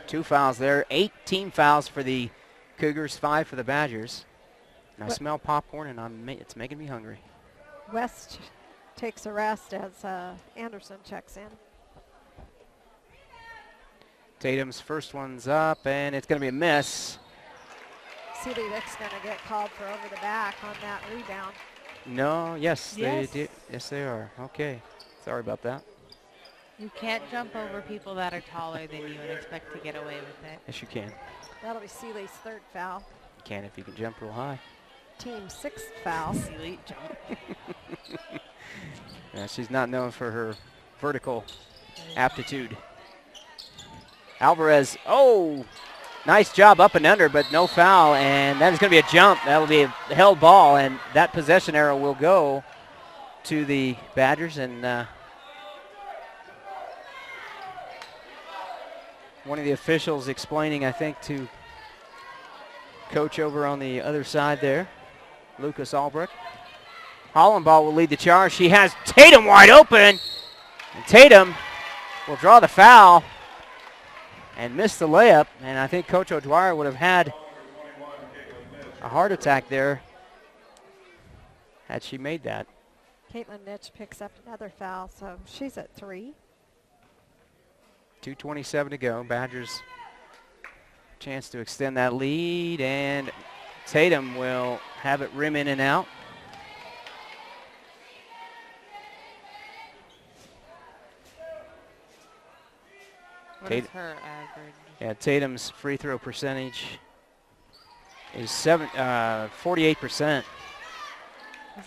Two fouls there. 8 team fouls for the Cougars, 5 for the Badgers. And I smell popcorn, and it's making me hungry. West takes a rest as Anderson checks in. Tatum's first one's up, and it's going to be a miss. Sealy Vick's going to get called for over the back on that rebound. No, yes. They did. Yes, they are. Okay. Sorry about that. You can't jump over people that are taller than you and expect to get away with it. Yes, you can. That'll be Sealy's third foul. You can if you can jump real high. Team sixth foul. Sealy jump. Yeah, she's not known for her vertical aptitude. Alvarez, nice job up and under, but no foul, and that is going to be a jump. That'll be a held ball, and that possession arrow will go to the Badgers, and one of the officials explaining, I think, to coach over on the other side there, Lucas Albrecht. Hollenbaugh will lead the charge. She has Tatum wide open, and Tatum will draw the foul. and missed the layup. And I think Coach O'Dwyer would have had a heart attack there had she made that. Caitlin Nitch picks up another foul, so she's at 3. 2:27 to go. Badgers chance to extend that lead, and Tatum will have it rim in and out. What is her average? Yeah, Tatum's free throw percentage is 48%,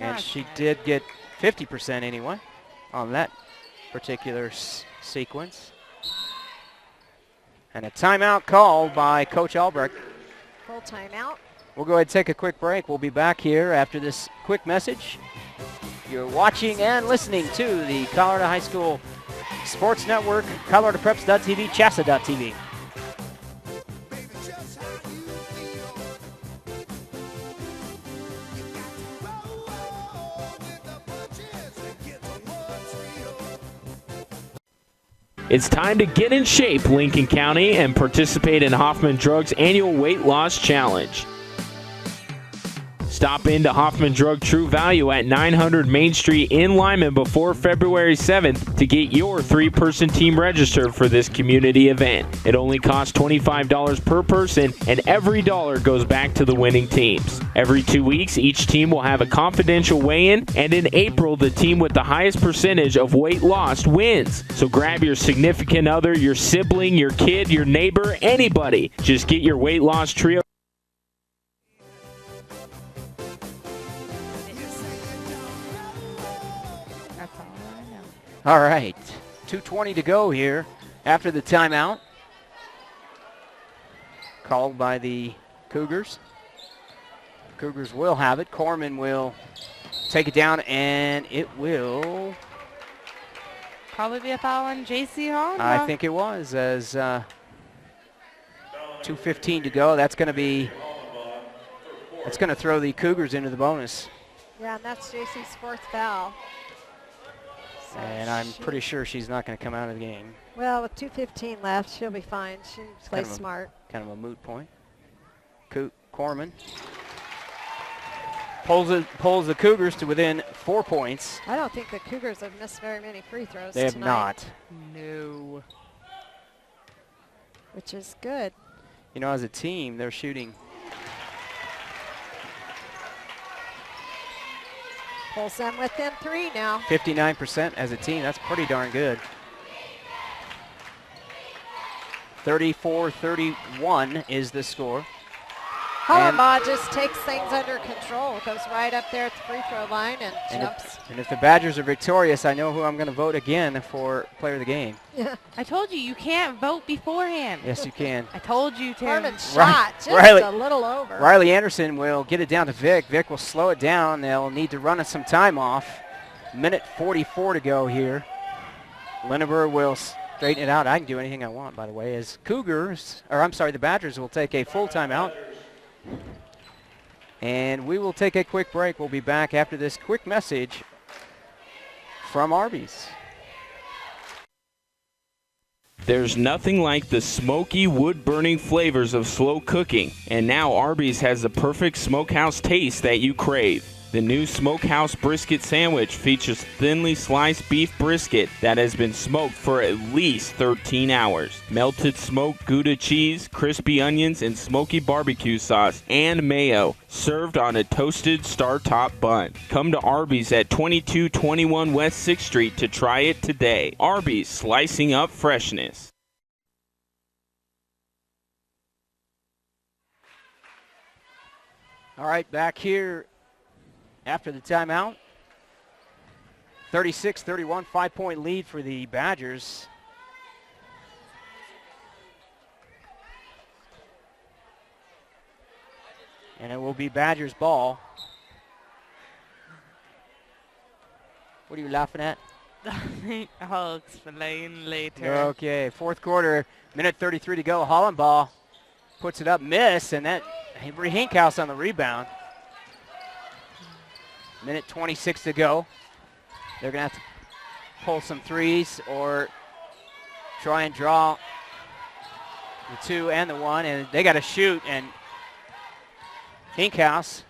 and she did get 50% anyway on that particular sequence. And a timeout called by Coach Albrecht. Full timeout. We'll go ahead and take a quick break. We'll be back here after this quick message. You're watching and listening to the Colorado High School Sports Network, ColoradoPreps.tv, Chassa.tv. It's time to get in shape, Lincoln County, and participate in Hoffman Drug's annual weight loss challenge. Stop into Hoffman Drug True Value at 900 Main Street in Limon before February 7th to get your 3-person team registered for this community event. It only costs $25 per person, and every dollar goes back to the winning teams. Every 2 weeks, each team will have a confidential weigh-in, and in April, the team with the highest percentage of weight lost wins. So grab your significant other, your sibling, your kid, your neighbor, anybody. Just get your weight loss trio. All right, 2:20 to go here after the timeout called by the Cougars. Cougars will have it. Corman will take it down, and it will probably be a foul on J.C. Hall. I think it was, as 2:15 to go. That's going to throw the Cougars into the bonus. Yeah, and that's J.C.'s 4th foul. So and I'm pretty sure she's not going to come out of the game. Well, with 2:15 left, she'll be fine. She plays smart. Kind of a moot point. Corman pulls the Cougars to within 4 points. I don't think the Cougars have missed very many free throws They have tonight. not. No. Which is good. You know, as a team, they're shooting. Pulls them within 3 now. 59% as a team. That's pretty darn good. 34-31 is the score. Hollenbaugh just takes things under control. Goes right up there at the free throw line and jumps. And if the Badgers are victorious, I know who I'm going to vote again for player of the game. Yeah. I told you, you can't vote beforehand. Yes, you can. I told you, Tim. Harmon's shot just a little over. Riley Anderson will get it down to Vic. Vic will slow it down. They'll need to run some time off. Minute 44 to go here. Linneber will straighten it out. I can do anything I want, by the way, as the Badgers will take a full timeout. And we will take a quick break. We'll be back after this quick message from Arby's. There's nothing like the smoky, wood-burning flavors of slow cooking, and now Arby's has the perfect smokehouse taste that you crave. The new Smokehouse Brisket Sandwich features thinly sliced beef brisket that has been smoked for at least 13 hours. Melted smoked Gouda cheese, crispy onions, and smoky barbecue sauce and mayo, served on a toasted star-top bun. Come to Arby's at 2221 West 6th Street to try it today. Arby's, slicing up freshness. All right, back here after the timeout. 36-31, 5-point lead for the Badgers. And it will be Badgers ball. What are you laughing at? I'll explain later. Okay, fourth quarter, minute 33 to go. Hollenbaugh puts it up, miss, and that Hinkhouse on the rebound. Minute 26 to go. They're going to have to pull some threes or try and draw the 2 and the 1, and they got to shoot, and Hinkhouse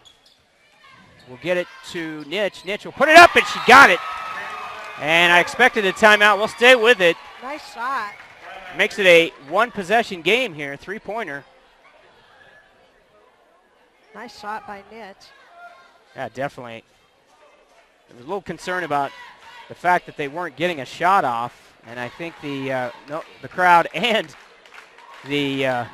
will get it to Nitch. Nitch will put it up, and she got it. And I expected a timeout. We'll stay with it. Nice shot. Makes it a 1-possession game here, 3-pointer. Nice shot by Nitch. Yeah, definitely. There was a little concern about the fact that they weren't getting a shot off, and I think the crowd and the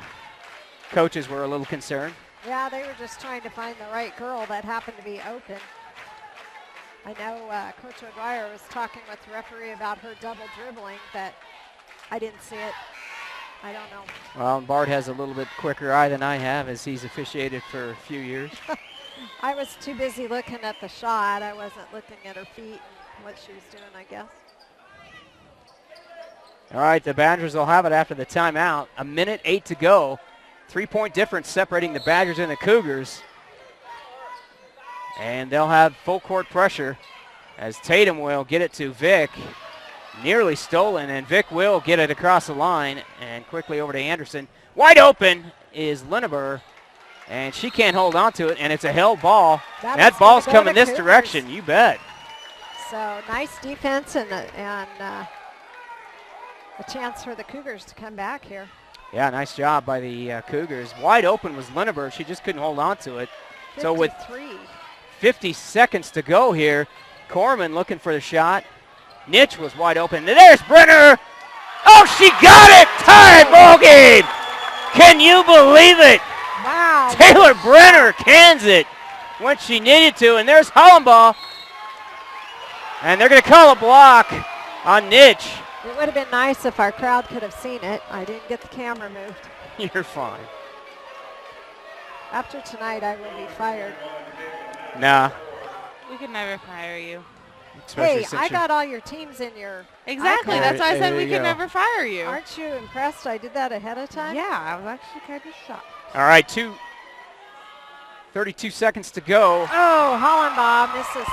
coaches were a little concerned. Yeah, they were just trying to find the right girl that happened to be open. I know Coach O'Dwyer was talking with the referee about her double dribbling, but I didn't see it. I don't know. Well, Bart has a little bit quicker eye than I have, as he's officiated for a few years. I was too busy looking at the shot. I wasn't looking at her feet and what she was doing, I guess. All right, the Badgers will have it after the timeout. 1:08 to go. 3-point difference separating the Badgers and the Cougars. And they'll have full court pressure as Tatum will get it to Vick. Nearly stolen, and Vick will get it across the line and quickly over to Anderson. Wide open is Lineber, and she can't hold on to it, and it's a held ball. That ball's coming this direction, you bet. So nice defense and a chance for the Cougars to come back here. Yeah, nice job by the Cougars. Wide open was Lineber. She just couldn't hold on to it. 53. So with 50 seconds to go here, Corman looking for the shot. Nitch was wide open. There's Brenner. Oh, she got it! Tie ball game! Can you believe it? Wow. Taylor Brenner cans it when she needed to, and there's Hollenbaugh. And they're going to call a block on Nitch. It would have been nice if our crowd could have seen it. I didn't get the camera moved. You're fine. After tonight, I will be fired. Nah. We could never fire you. Hey, I got all your teams in your Exactly. iPad. That's why I said we you could go. never fire you. Aren't you impressed I did that ahead of time? Yeah, I was actually kind of shocked. All right, 32 seconds to go. Oh, Hollenbaugh misses.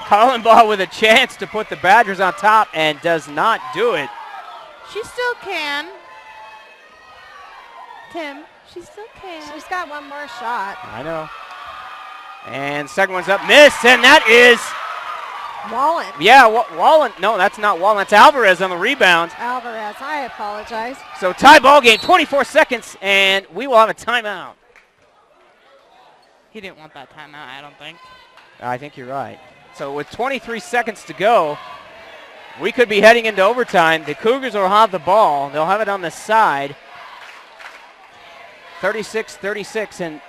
Hollenbaugh with a chance to put the Badgers on top and does not do it. She still can. Tim, she still can. She's got one more shot. I know. And second one's up, missed, and that is Wallen. Yeah, Wallen. No, that's not Wallen. That's Alvarez on the rebound. Alvarez, I apologize. So tie ball game, 24 seconds, and we will have a timeout. He didn't want that timeout, I don't think. I think you're right. So with 23 seconds to go, we could be heading into overtime. The Cougars will have the ball. They'll have it on the side. 36-36, and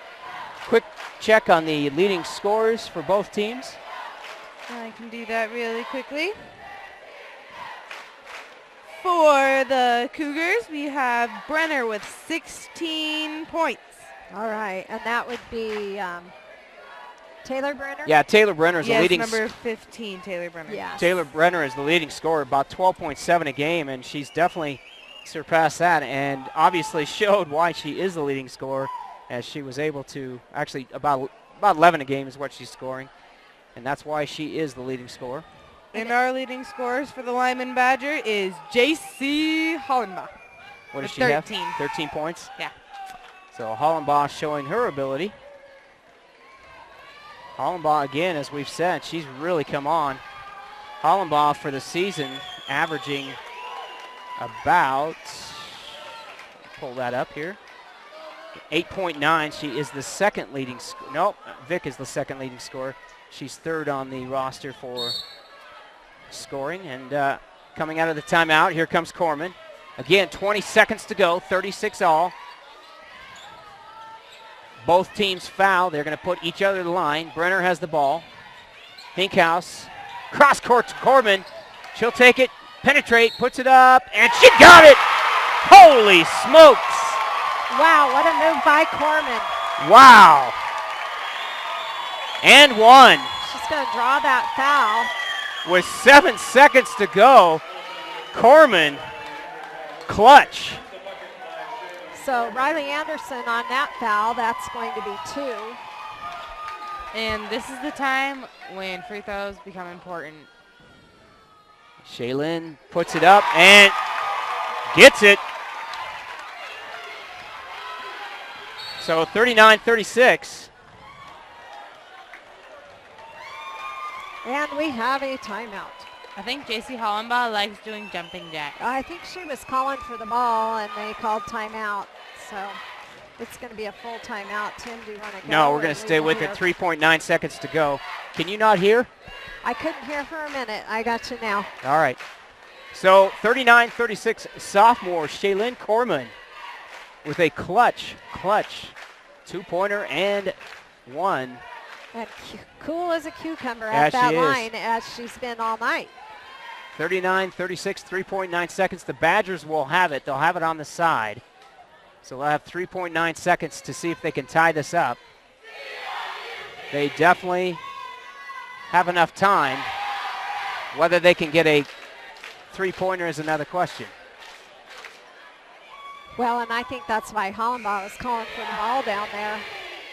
quick check on the leading scorers for both teams. I can do that really quickly. For the Cougars, we have Brenner with 16 points. All right, and that would be Taylor Brenner? Yeah, Taylor Brenner is the leading. Number 15, Taylor Brenner. Yeah. Taylor Brenner is the leading scorer, about 12.7 a game, and she's definitely surpassed that, and obviously showed why she is the leading scorer, as she was able to actually about 11 a game is what she's scoring, and that's why she is the leading scorer. And our leading scorers for the Limon Badger is J.C. Hollenbaugh. What does she 13. have? 13 points? Yeah. So Hollenbaugh showing her ability. Hollenbaugh, again, as we've said, she's really come on. Hollenbaugh for the season averaging about, pull that up here, 8.9. She is the second leading, nope, Vick is the second leading scorer. She's third on the roster for scoring. And coming out of the timeout, here comes Corman. Again, 20 seconds to go, 36 all. Both teams foul. They're going to put each other to the line. Brenner has the ball. Hinkhouse, cross court to Corman. She'll take it, penetrate, puts it up, and she got it! Holy smokes! Wow, what a move by Corman. Wow. And one. She's going to draw that foul. With 7 seconds to go, Corman, clutch. So Riley Anderson on that foul, that's going to be 2. And this is the time when free throws become important. Shaylin puts it up and gets it. So 39-36. And we have a timeout. I think JC Hollenbaugh likes doing jumping jacks. I think she was calling for the ball, and they called timeout. So it's going to be a full timeout. Tim, do you want to go? No, we're going to stay with it. 3.9 seconds to go. Can you not hear? I couldn't hear for a minute. I got you now. All right. So 39-36, sophomore Shaylin Corman with a clutch two-pointer and one. And cool as a cucumber Yeah, at that she is. line as she's been all night. 39-36, 3.9 seconds. The Badgers will have it. They'll have it on the side. So they'll have 3.9 seconds to see if they can tie this up. They definitely have enough time. Whether they can get a three-pointer is another question. Well, and I think that's why Hollenbaugh was calling for the ball down there,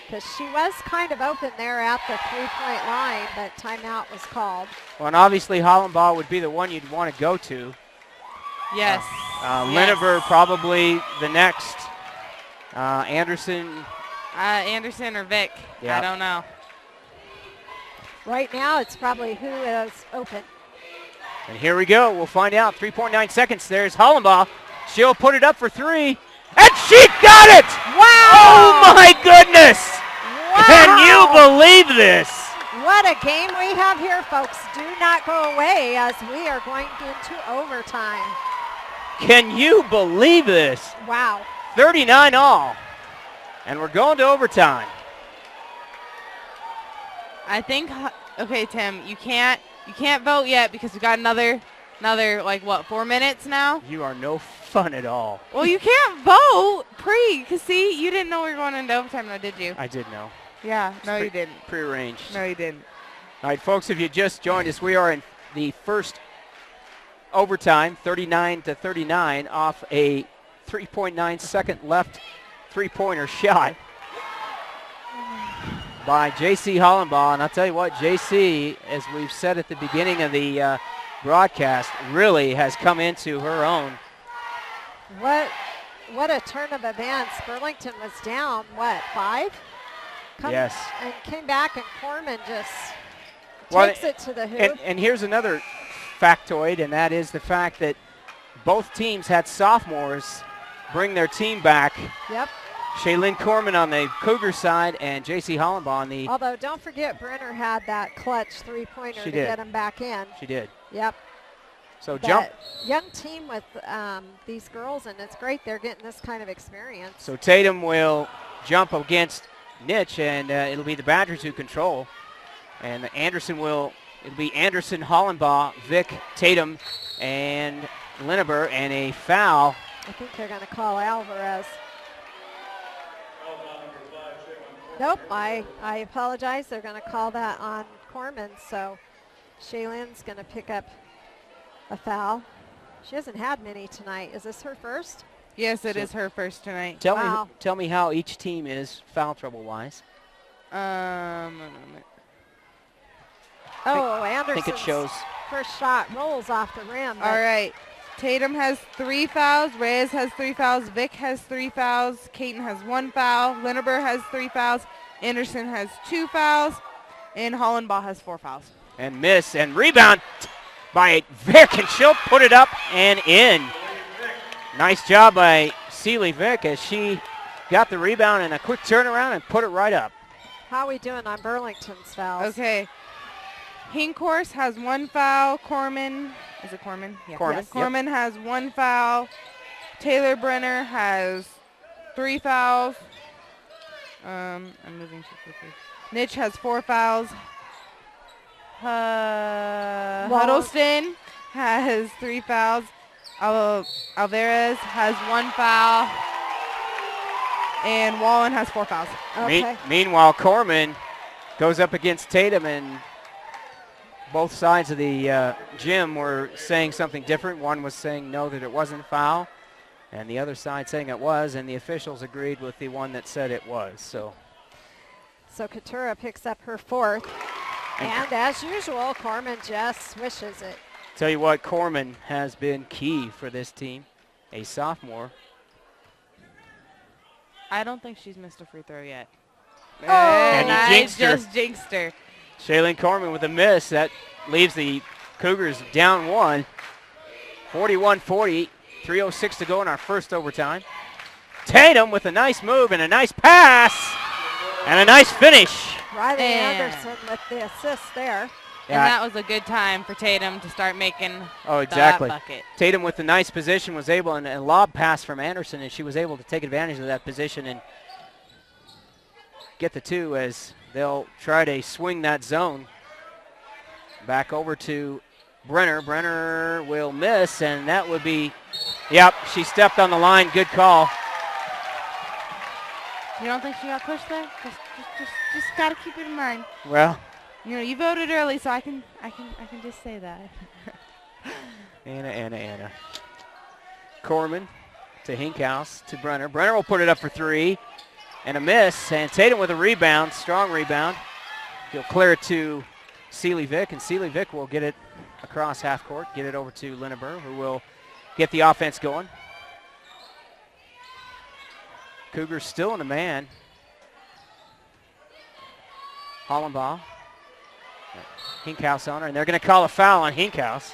because she was kind of open there at the three-point line, but timeout was called. Well, and obviously Hollenbaugh would be the one you'd want to go to. Yes. Linever probably the next. Anderson. Anderson or Vic. Yeah. I don't know. Right now, it's probably who is open. And here we go. We'll find out. 3.9 seconds. There's Hollenbaugh. She'll put it up for three. And she got it! Wow! Oh, my goodness! Wow! Can you believe this? What a game we have here, folks. Do not go away as we are going into overtime. Can you believe this? Wow. 39 all. And we're going to overtime. I think, okay, Tim, you can't vote yet because we got another like what, 4 minutes now? You are no fun at all. Well, you can't vote because see, you didn't know we were going into overtime, now did you? I did know. Yeah, no, you didn't. Prearranged. No, you didn't. All right, folks, if you just joined us, we are in the first overtime, 39-39, off a 3.9 second left three-pointer shot by J.C. Hollenbaugh. And I'll tell you what, J.C., as we've said at the beginning of the broadcast, really has come into her own. What a turn of events. Burlington was down, what, 5? Yes. And came back, and Corman just takes it to the hoop. And here's another factoid, and that is the fact that both teams had sophomores bring their team back. Yep. Shaylin Corman on the Cougar side and J.C. Hollenbaugh on the... Although, don't forget, Brenner had that clutch three-pointer to get him back in. She did. Yep. So that young team with these girls, and it's great they're getting this kind of experience. So Tatum will jump against Nitch, and it'll be the Badgers who control. And it'll be Anderson, Hollenbaugh, Vic, Tatum, and Lineber, and a foul. I think they're going to call Alvarez. Nope, I apologize. They're going to call that on Corman, so Shaylin's going to pick up a foul. She hasn't had many tonight. Is this her first? Yes, it is her first tonight. Tell me how each team is foul trouble-wise. Anderson's I think it shows. First shot rolls off the rim. All right. Tatum has 3 fouls. Reyes has 3 fouls. Vic has 3 fouls. Caton has 1 foul. Lineber has 3 fouls. Anderson has 2 fouls. And Hollenbaugh has 4 fouls. And miss and rebound by Vic, and she'll put it up and in. Nice job by Sealy Vic as she got the rebound and a quick turnaround and put it right up. How are we doing on Burlington's fouls? Okay. Hinkhorst has 1 foul. Corman, is it Corman? Yeah. Corman, Yes. Corman has 1 foul. Taylor Brenner has 3 fouls. I'm moving too quickly. Nitch has 4 fouls. Huddleston has 3 fouls. Alvarez has 1 foul. And Wallen has 4 fouls. Okay. Meanwhile, Corman goes up against Tatum, and both sides of the gym were saying something different. One was saying no, that it wasn't a foul, and the other side saying it was, and the officials agreed with the one that said it was. So Katura picks up her 4th, and as usual, Corman just swishes it. Tell you what, Corman has been key for this team, a sophomore. I don't think she's missed a free throw yet. Oh, and you I jinxed her. just jinxed her. Shailene Corman with a miss. That leaves the Cougars down 1. 41-40, 3:06 to go in our first overtime. Tatum with a nice move and a nice pass and a nice finish. Riley And- Anderson with the assist there. And that was a good time for Tatum to start making Oh, exactly. that bucket. Tatum with the nice position was able, and a lob pass from Anderson, and she was able to take advantage of that position and get the 2 as they'll try to swing that zone. Back over to Brenner. Brenner will miss, and that would be, yep, she stepped on the line. Good call. You don't think she got pushed there? Just gotta keep it in mind. Well, You know, you voted early, so I can just say that. Anna. Corman to Hinkhouse to Brenner. Brenner will put it up for 3 and a miss. And Tatum with a rebound, strong rebound. He'll clear it to Seeley Vick, and Seeley Vick will get it across half court, get it over to Linneberg, who will get the offense going. Cougars still in a man. Hollenbaugh. Hinkhouse on her, and they're going to call a foul on Hinkhouse.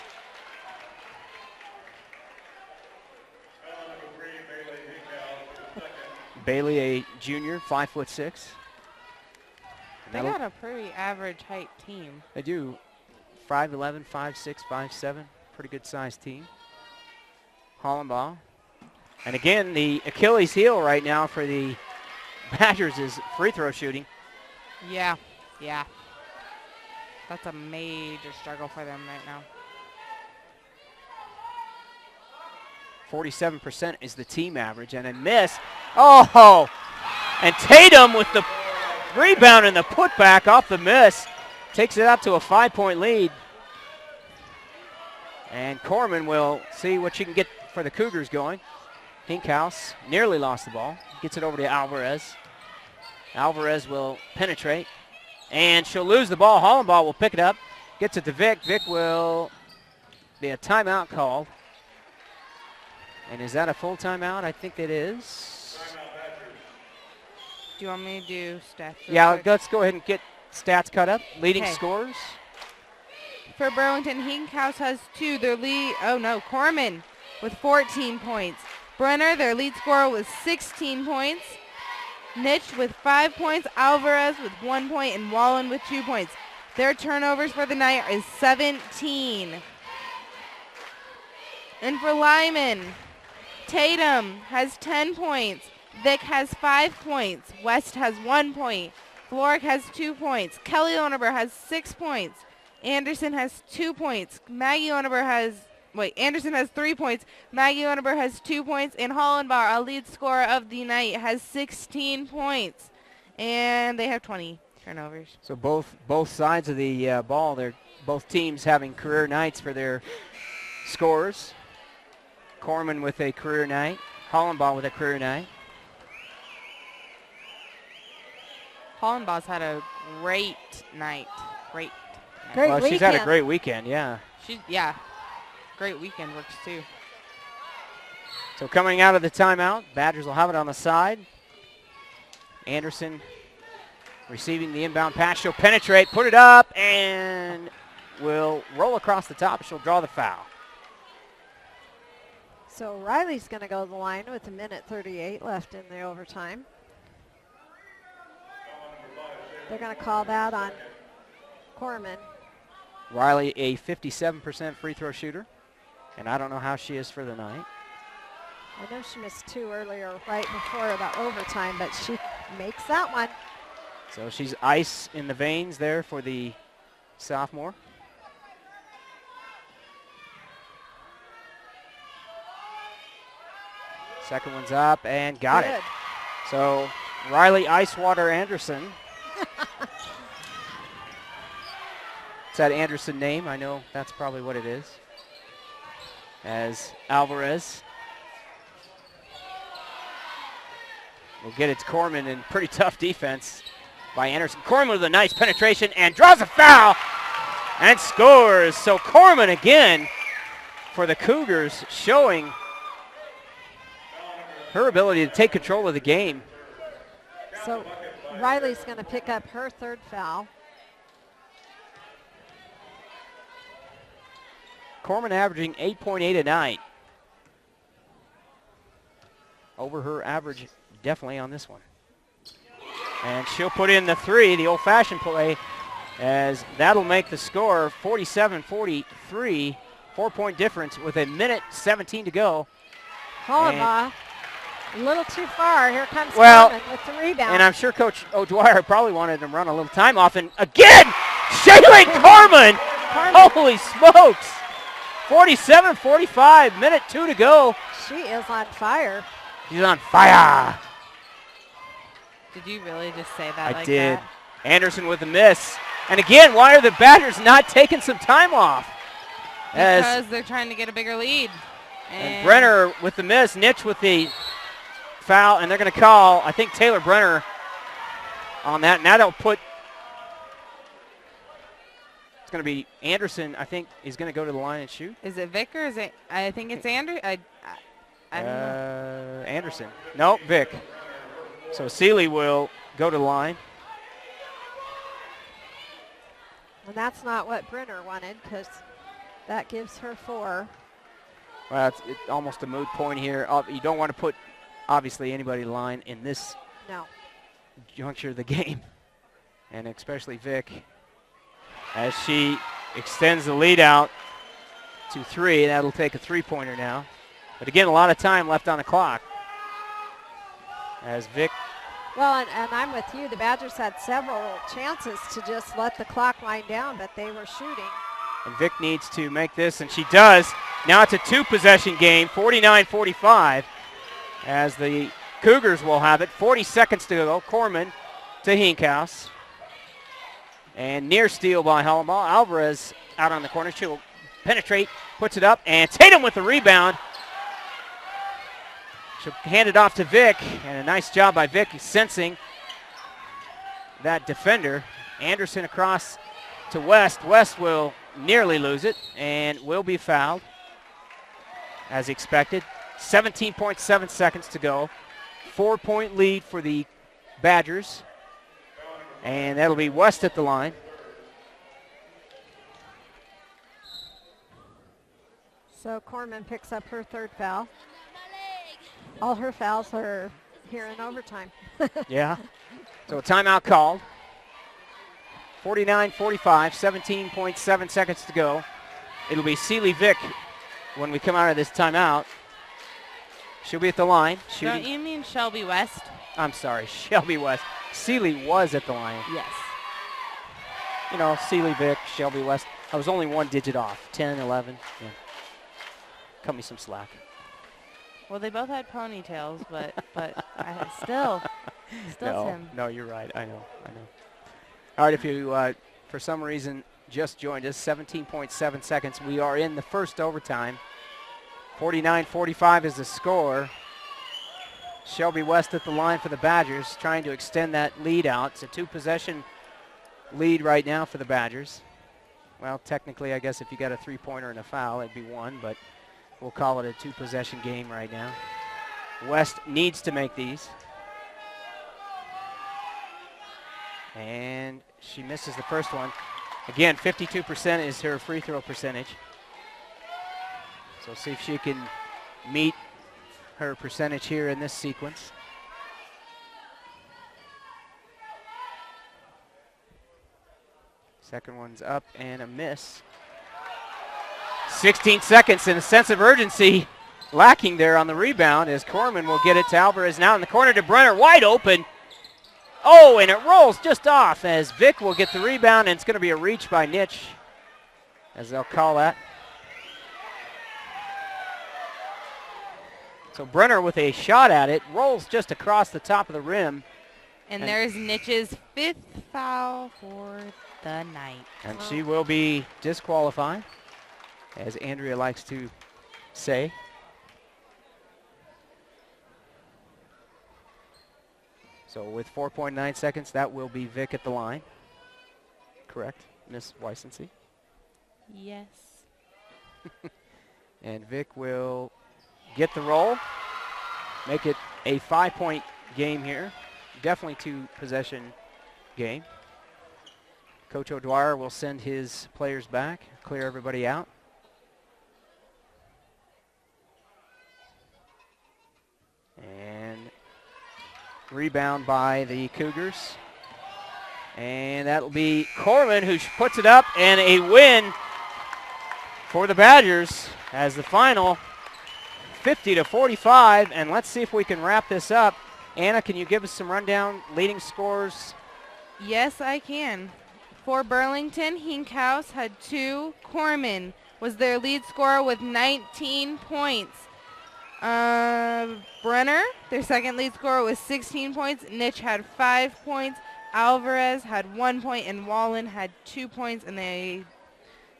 Bailey, a junior, 5'6". They got a pretty average height team. They do. 5'11", 5'6", 5'7". Pretty good sized team. Hollenbaugh. And again, the Achilles heel right now for the Badgers is free throw shooting. Yeah. That's a major struggle for them right now. 47% is the team average, and a miss. Oh! And Tatum with the rebound and the putback off the miss takes it out to a 5-point lead. And Corman will see what she can get for the Cougars going. Hinkhouse nearly lost the ball. Gets it over to Alvarez. Alvarez will penetrate. And she'll lose the ball. Hollenbaugh will pick it up. Gets it to Vick. Vick will be a timeout called. And is that a full timeout? I think it is. Do you want me to do stats? Yeah, quick? let's go ahead and get stats cut up. Leading Okay. scorers. For Burlington, Hinkhouse has 2. Their lead, Corman with 14 points. Brenner, their lead scorer, with 16 points. Nitsch with 5 points. Alvarez with 1 point, and Wallen with 2 points. Their turnovers for the night is 17. And for Limon, Tatum has 10 points. Vick has 5 points. West has 1 point. Floric has 2 points. Kelly Loneber has 6 points. Anderson has 2 points. Anderson has 3 points. Maggie Loneber has 2 points. And Hollenbaugh, our lead scorer of the night, has 16 points. And they have 20 turnovers. So both sides of the ball, they're both teams having career nights for their scorers. Corman with a career night. Hollenbaugh with a career night. Hollenbaugh's had a great night. Great Great Well, weekend. she's had a great weekend, yeah. Great weekend works too. So coming out of the timeout, Badgers will have it on the side. Anderson receiving the inbound pass. She'll penetrate, put it up, and will roll across the top. She'll draw the foul. So Riley's going to go to the line with 1:38 left in the overtime. They're going to call that on Corman. Riley, a 57% free throw shooter, and I don't know how she is for the night. I know she missed 2 earlier right before the overtime, but she makes that one. So she's ice in the veins there for the sophomore. Second one's up and got it. Good. So Riley Icewater Anderson. Is that Anderson name? I know that's probably what it is. As Alvarez will get it to Corman, and pretty tough defense by Anderson. Corman with a nice penetration and draws a foul and scores. So Corman again for the Cougars, showing her ability to take control of the game. So Riley's going to pick up her third foul. Corman averaging 8.8 a night. Over her average definitely on this one. And she'll put in the three, the old-fashioned play, as that'll make the score 47-43, 4-point difference with a minute 17 to go. Hollenbaugh, a little too far. Here comes Well, Corman with the rebound. And I'm sure Coach O'Dwyer probably wanted him to run a little time off. And again, Shaylin Corman. Holy smokes. 47-45, minute 2 to go. She is on fire. She's on fire. Did you really just say that I like did. that? Anderson with a miss. And again, why are the Badgers not taking some time off? Because they're trying to get a bigger lead. And Brenner with the miss, Nitch with the foul, and they're going to call, I think, Taylor Brenner on that. Now they'll put, it's going to be Anderson, I think, is going to go to the line and shoot. Is it Vic or is it, I think it's Andrew. I don't know. Anderson. No, Vic. So Seeley will go to the line. And that's not what Brenner wanted, because that gives her 4. Well, it's almost a moot point here. You don't want to put, obviously, anybody to line in this juncture of the game, and especially Vic, as she extends the lead out to 3. That'll take a three-pointer now. But again, a lot of time left on the clock. As Vic. Well, and I'm with you. The Badgers had several chances to just let the clock wind down, but they were shooting. And Vic needs to make this, and she does. Now it's a 2-possession game, 49-45, as the Cougars will have it. 40 seconds to go. Corman to Hinkhouse. And near steal by Hollenbaugh. Alvarez out on the corner. She'll penetrate, puts it up, and Tatum with the rebound. She'll hand it off to Vic, and a nice job by Vic sensing that defender. Anderson across to West. West will nearly lose it and will be fouled as expected. 17.7 seconds to go. 4-point lead for the Badgers. And that'll be West at the line. So Corman picks up her third foul. All her fouls are here in overtime. Yeah. So a timeout called. 49-45, 17.7 seconds to go. It'll be Seeley Vick when we come out of this timeout. She'll be at the line. Don't you mean Shelby West? I'm sorry, Shelby West. Seeley was at the line. Yes. You know, Seeley Vick, Shelby West. I was only one digit off. 10, 11. Yeah. Cut me some slack. Well, they both had ponytails, but still Tim. No, you're right. I know. All right, if you, for some reason, just joined us, 17.7 seconds. We are in the first overtime. 49-45 is the score. Shelby West at the line for the Badgers, trying to extend that lead out. It's a 2-possession lead right now for the Badgers. Well, technically, I guess if you got a 3-pointer and a foul, it'd be 1, but we'll call it a 2-possession game right now. West needs to make these. And she misses the first one. Again, 52% is her free throw percentage. So see if she can meet her percentage here in this sequence. Second one's up and a miss. 16 seconds and a sense of urgency lacking there on the rebound as Corman will get it to Alvarez now in the corner to Brenner, wide open. Oh, and it rolls just off as Vic will get the rebound, and it's going to be a reach by Nitch, as they'll call that. So Brenner with a shot at it, rolls just across the top of the rim. And there's Nitch's 5th foul for the night. And she will be disqualified, as Andrea likes to say. So with 4.9 seconds, that will be Vic at the line. Correct, Miss Weisensee? Yes. And Vic will get the roll, make it a 5-point game here. definitely two-possession game. Coach O'Dwyer will send his players back, clear everybody out. And rebound by the Cougars. And that'll be Corwin who puts it up, and a win for the Badgers as the final 50-45. And let's see if we can wrap this up. Anna, can you give us some rundown leading scores? Yes, I can. For Burlington, Hinkhouse had 2. Corman was their lead scorer with 19 points. Brenner, their second lead scorer, was 16 points. Nitch had 5 points. Alvarez had 1 point, and Wallen had 2 points, and they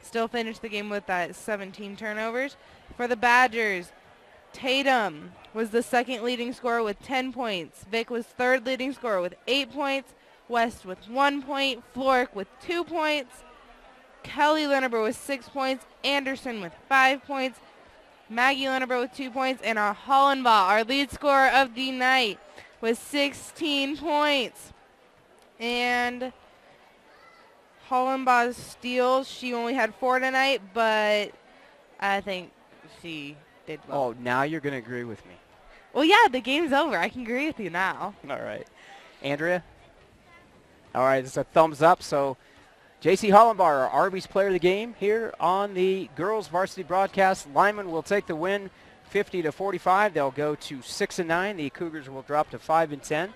still finished the game with that 17 turnovers. For the Badgers, Tatum was the second leading scorer with 10 points. Vic was third leading scorer with 8 points. West with 1 point. Flork with 2 points. Kelly Lenneber with 6 points. Anderson with 5 points. Maggie Lenneber with 2 points. And our Hollenbaugh, our lead scorer of the night, with 16 points. And Hollenbaugh's steals, she only had 4 tonight, but I think she did well. Oh, now you're going to agree with me. Well, yeah, the game's over. I can agree with you now. All right. Andrea? All right, it's a thumbs up. So J.C. Hollenbauer, our Arby's player of the game here on the girls varsity broadcast. Limon will take the win 50-45. They'll go to 6-9. The Cougars will drop to 5-10.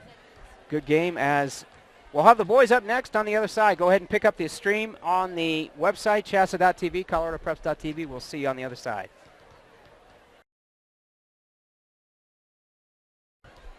Good game as we'll have the boys up next on the other side. Go ahead and pick up the stream on the website, chassa.tv, coloradopreps.tv. We'll see you on the other side.